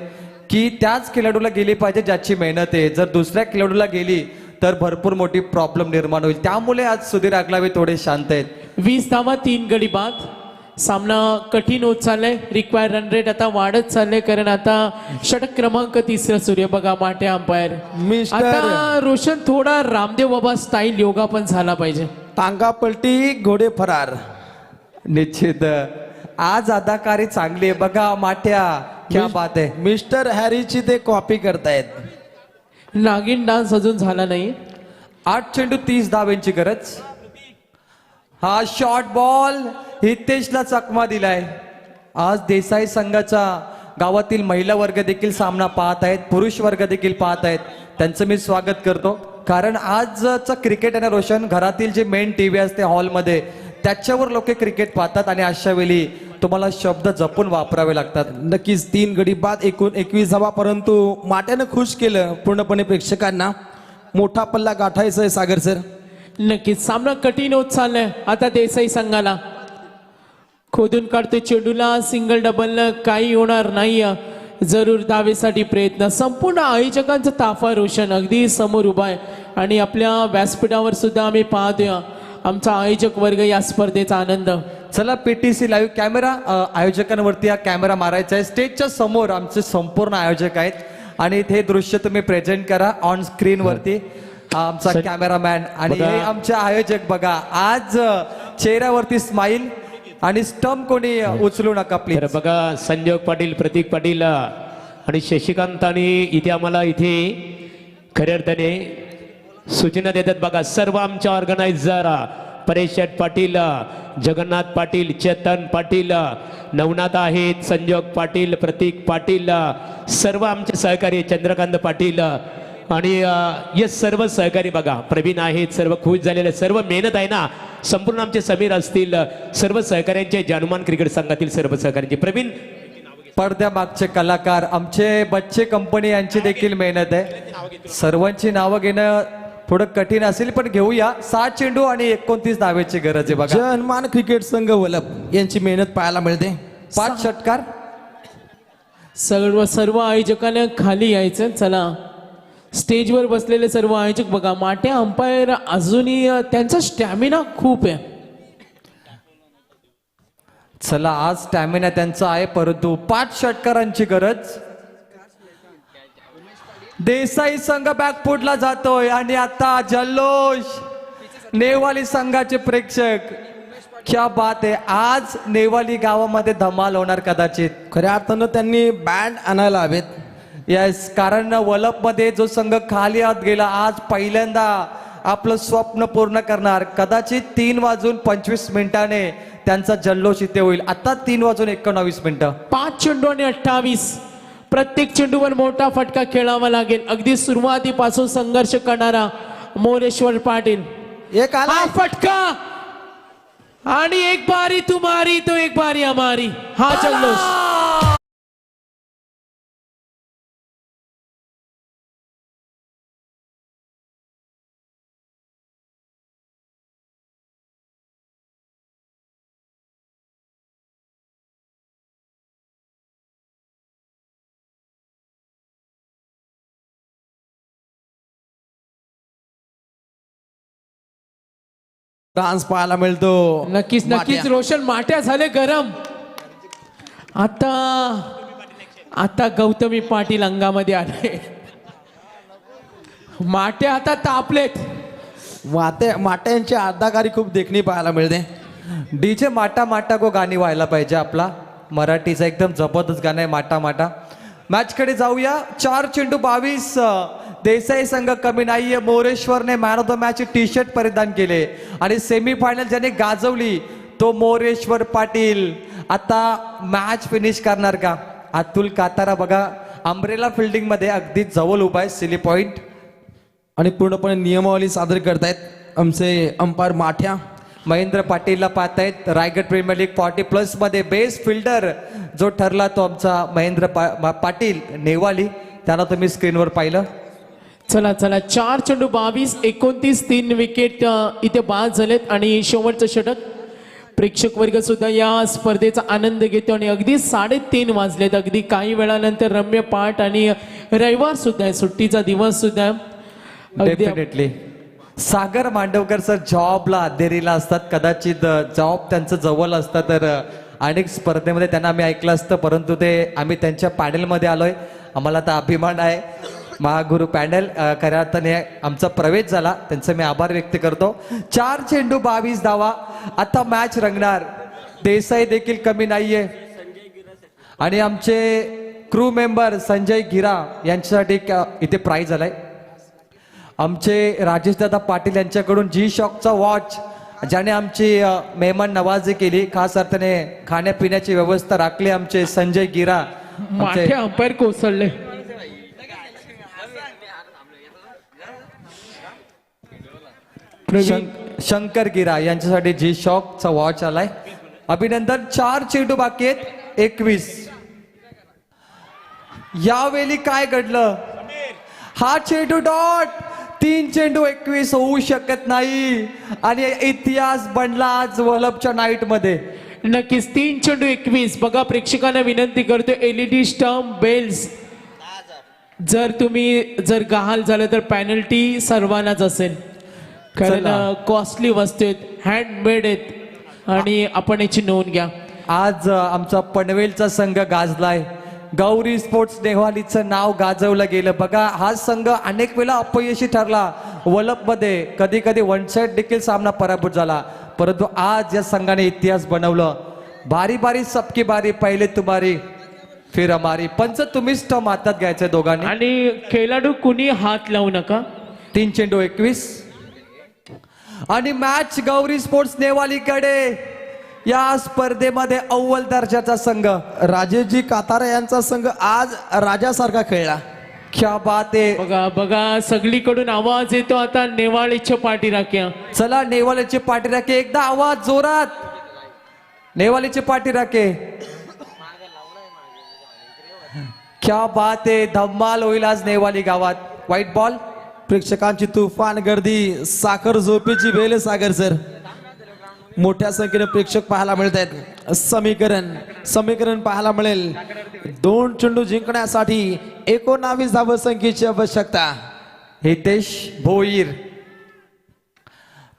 की त्याच खेळाडूला गेली पाहिजे ज्याची मेहनत आहे. जर दुसऱ्या खेळाडूला गेली तर भरपूर मोठी प्रॉब्लेम निर्माण होईल. त्यामुळे आज सुधीर आगलावे थोडे शांत आहेत. 20 धावा 3 गडी बाद. सामना कठीण होत चाललाय. रिक्वायर रन रेट आता वाढत चाललंय, कारण आता षटक क्रमांक 3 सूर्य बघा माटे अंपायर. मिस्टर आता रोशन थोडा रामदेव बाबा स्टाईल योगा पण झाला पाहिजे. टांगा पलटी घोडे फरार. निश्चित आज अदाकारी चांगली आहे बघा माट्या, क्या बात आहे. मिस्टर हॅरीची ते कॉपी करतायत. नागिन डान्स अजून झाला नाही. 8 चेंडू 30 धावेंची गरज. हा शॉर्ट बॉल हितेशला चकमा दिलाय. आज देसाई संघाचा गावातील महिला वर्ग देखील सामना पाहत आहेत, पुरुष वर्ग देखील पाहत आहेत. त्यांचं मी स्वागत करतो, कारण आजचं क्रिकेट आहे ना रोशन, घरातील जे मेन टीव्ही असते हॉलमध्ये त्याच्यावर लोक क्रिकेट पाहतात आणि अशा वेळी तुम्हाला शब्द जपून वापरावे लागतात. नक्कीच 3 गडी बाद, एकूण 21 धावा, परंतु माट्यानं खुश केलं पूर्णपणे प्रेक्षकांना. मोठा पल्ला गाठायचा आहे सागर सर. नक्कीच सामना कठीण होत चाललाय. आता देसाई संघाला खोदून काढतोय चेंडूला, सिंगल डबल काही होणार नाही. जरूर धावेसाठी प्रयत्न. संपूर्ण आयोजकांचा ताफा रोशन अगदी समोर उभा आहे आणि आपल्या व्यासपीठावर सुद्धा आम्ही पाहतोय आमचा आयोजक वर्ग या स्पर्धेचा आनंद. चला पीटीसी लाईव्ह कॅमेरा आयोजकांवरती हा कॅमेरा मारायचा आहे. स्टेजच्या समोर आमचे संपूर्ण आयोजक आहेत आणि हे दृश्य तुम्ही प्रेझेंट करा ऑन स्क्रीन वरती. हा आमचा कॅमेरामॅन आणि हे आमचे आयोजक बघा. आज चेहऱ्यावरती स्माईल आणि स्टंप कोणी उचलू नका तर प्लीज. बघा संजोग पाटील, प्रतीक पाटील आणि शशिकांत आणि इथे आम्हाला इथे खऱ्या अर्थाने सूचना देतात. बघा सर्व आमच्या ऑर्गनायझर परेश शेठ पाटील, जगन्नाथ पाटील, चेतन पाटील, नवनाथ आहेत, संजोग पाटील, प्रतीक पाटील, सर्व आमचे सहकारी चंद्रकांत पाटील आणि हे सर्व सहकारी बघा प्रवीण आहेत, सर्व खुश झालेले, सर्व मेहनत आहे ना. संपूर्ण आमचे समीर असतील, सर्व सहकाऱ्यांचे जानुमान क्रिकेट संघातील सर्व सहकाऱ्यांचे. प्रवीण पडद्यामागचे कलाकार आमचे बच्चे कंपनी यांची देखील मेहनत आहे. सर्वांची नावं घेणं थोडं कठीण असेल पण घेऊया. 7 चेंडू आणि 29 धावेची गरज आहे बघा. जनमान क्रिकेट संघ वलप यांची मेहनत पाहायला मिळते. 5 षटकार. सर्व आयोजकांना खाली यायचं. चला स्टेजवर बसलेले सर्व आयोजक बघा. माटे अंपायर अजूनही त्यांचा स्टॅमिना खूप आहे. चला आज स्टॅमिना त्यांचा आहे, परंतु 5 षटकारांची गरज. देसाई संघ बॅकफुटला जातोय आणि आता जल्लोष. नेवाली संघाचे प्रेक्षक, क्या बात आहे. आज नेवाली गावामध्ये धमाल होणार कदाचित. खऱ्या अर्थानं त्यांनी बँड आणायला हवेत. येस, कारण वलप मध्ये जो संघ खाली आत गेला आज पहिल्यांदा आपलं स्वप्न पूर्ण करणार. कदाचित 3:25 त्यांचा जल्लोष इथे होईल. आता 3:19. 5 चेंडू आणि 28. प्रत्येक चेंडूवर मोठा फटका खेळावा लागेल. अगदी सुरुवातीपासून संघर्ष करणारा मोरेश्वर पाटील. एक आला हा फटका आणि एक बारी तुम्हारी तो एक बारी हमारी. हा जल्लोष. डान्स पाहायला मिळतो. नक्कीच नक्कीच रोशन माट्या झाले गरम. आता गौतमी पाटील अंगामध्ये आले. माट्या आता तापलेत. माट्यांची अदाकारी खूप देखणी पाहायला मिळते. डीजे माटा माटा गो गाणी व्हायला पाहिजे. आपला मराठीचा एकदम जबरदस्त गाणं आहे माटा माटा. मॅच कडे जाऊया. 4 चेंडू 22 देसाई संघ कमी नाहीये. मोरेश्वरने man of the match T shirt परिधान केले आणि सेमीफायनल ज्याने गाजवली तो मोरेश्वर पाटील. आता मॅच फिनिश करणार का? अतुल कातारा बघा अंब्रेला फिल्डिंग मध्ये अगदी जवळ उभा आहे सिली पॉइंट. आणि पूर्णपणे नियमावली सादर करतायत आमचे अंपायर माठ्या. महेंद्र पाटीलला पाहतायत. रायगड प्रीमियर लीग 40+ मध्ये बेस्ट फिल्डर जो ठरला तो आमचा महेंद्र पाटील नेवाली. त्याला तुम्ही स्क्रीनवर पाहिलं. चला 4 चेंडू 22 29 3 विकेट इथे बाद झालेत आणि शेवटचं षटक. प्रेक्षक वर्ग सुद्धा या स्पर्धेचा आनंद घेतो आणि अगदी 3:30 वाजलेत. अगदी काही वेळानंतर रम्य पाठ आणि रविवार सुद्धा आहे, सुट्टीचा दिवस सुद्धा आहे. अगदी डेफिनेटली सागर मांडवकर सर जॉबला अंधेरीला असतात. कदाचित जॉब त्यांचं जवळ असतं तर अनेक स्पर्धेमध्ये त्यांना आम्ही ऐकलं असतं, परंतु ते आम्ही त्यांच्या पॅनलमध्ये आलोय. आम्हाला आता अभिमान आहे. महागुरु पॅनल खऱ्या अर्थाने आमचा प्रवेश झाला, त्यांचा मी आभार व्यक्त करतो. 4 चेंडू 22 धावा. आता मॅच रंगणार. देसाई देखील कमी नाहीये आणि आमचे क्रू मेंबर संजय गिरा यांच्यासाठी इथे प्राइज आलाय. आमचे राजेश दादा पाटील यांच्याकडून जी शॉकचा वॉच ज्याने आमची मेहमान नवाजी केली, खास अर्थाने खाण्यापिण्याची व्यवस्था राखली आमचे संजय गिरा. माठे अंपायर कोसळले. शंकर गिरा यांच्यासाठी जी शॉकचा वॉच आलाय. अभिनंदन. 4 चेंडू बाकी आहेत 21. यावेळी काय घडलं? हा चेंडू डॉट. 3 चेंडू 21 होऊ शकत नाही आणि इतिहास बनला आज वलभच्या नाईट मध्ये. नक्कीच 3 चेंडू 21. बघा प्रेक्षकांना विनंती करतो LED स्टंप बेल्स जर गहाल झालं तर पेनल्टी सर्वांनाच असेल, कारण कॉस्टली वस्तू आहेत, हँडमेड आहेत आणि आपण याची नोंद घ्या. आज आमचा पनवेलचा संघ गाजलाय. गौरी स्पोर्ट्स नेवालीचं नाव गाजवलं गेलं. बघा हा संघ अनेक वेळा अपयशी ठरला वलभमध्ये, कधी कधी वन साइड देखील सामना पराभूत झाला, परंतु आज या संघाने इतिहास बनवलं. बारी बारी सबकी बारी, पहिले तुम्हारी फिर हमारी. पंच तुम्हीच टर्म हातात घ्यायचंय दोघांनी. आणि खेळाडू कुणी हात लावू नका. 3 चेंडू 21 आणि मॅच गौरी स्पोर्ट्स नेवालीकडे. या स्पर्धेमध्ये अव्वल दर्जाचा संघ राजेशजी कातारा यांचा संघ आज राजासारखा खेळला. क्या बात आहे. बघा सगळीकडून आवाज येतो आता नेवाळीच्या पाठीराख्या. चला नेवालीचे पाठीराखे एकदा आवाज जोरात. नेवालीचे पाठीराखे. क्या बात आहे. धम्माल होईल आज नेवाली गावात. White ball. प्रेक्षकांची तुफान गर्दी. साखर झोपेची वेळ सागर सर. मोठ्या संख्येने प्रेक्षक पाहायला मिळत आहेत. समीकरण पाहायला मिळेल. 2 चेंडू जिंकण्यासाठी 19 धावसंख्येची आवश्यकता. हितेश भोईर.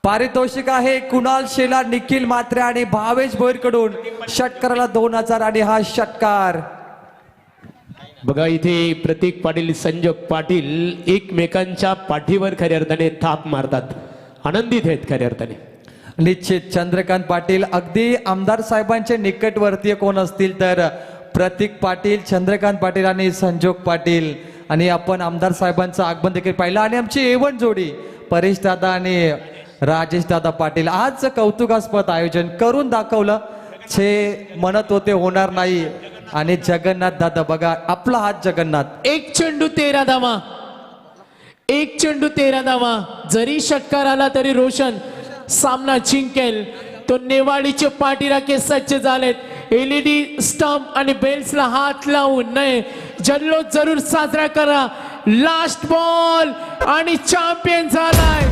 पारितोषिक आहे कुणाल शेला, निखिल मात्रे आणि भावेश भोईर कडून. षटकाराला 2000 आणि हा षटकार. बघा इथे प्रतीक पाटील, संजोग पाटील एकमेकांच्या पाठीवर खऱ्या अर्थाने थाप मारतात, आनंदित आहेत खऱ्या अर्थाने. निश्चित. चंद्रकांत पाटील अगदी आमदार साहेबांचे निकटवर्तीय कोण असतील तर प्रतीक पाटील, चंद्रकांत पाटील आणि संजोग पाटील. आणि आपण आमदार साहेबांचं आगमन देखील पाहिलं. आणि आमची एवन जोडी परेश दादा आणि राजेश दादा पाटील आज कौतुकास्पद आयोजन करून दाखवलं. छे म्हणत होते होणार नाही आणि जगन्नाथ दादा बघा आपला हात जगन्नाथ. 1 चेंडू 13 धावा. 1 चेंडू 13 धावा. जरी षटकार आला तरी रोशन सामना जिंकेल. तो नेवाळीचे पाठीराखे सज्ज झालेत. LED स्टंप आणि बेल्सला हात लावून नये. जल्लोष जरूर साजरा करा. लास्ट बॉल आणि चॅम्पियन झालाय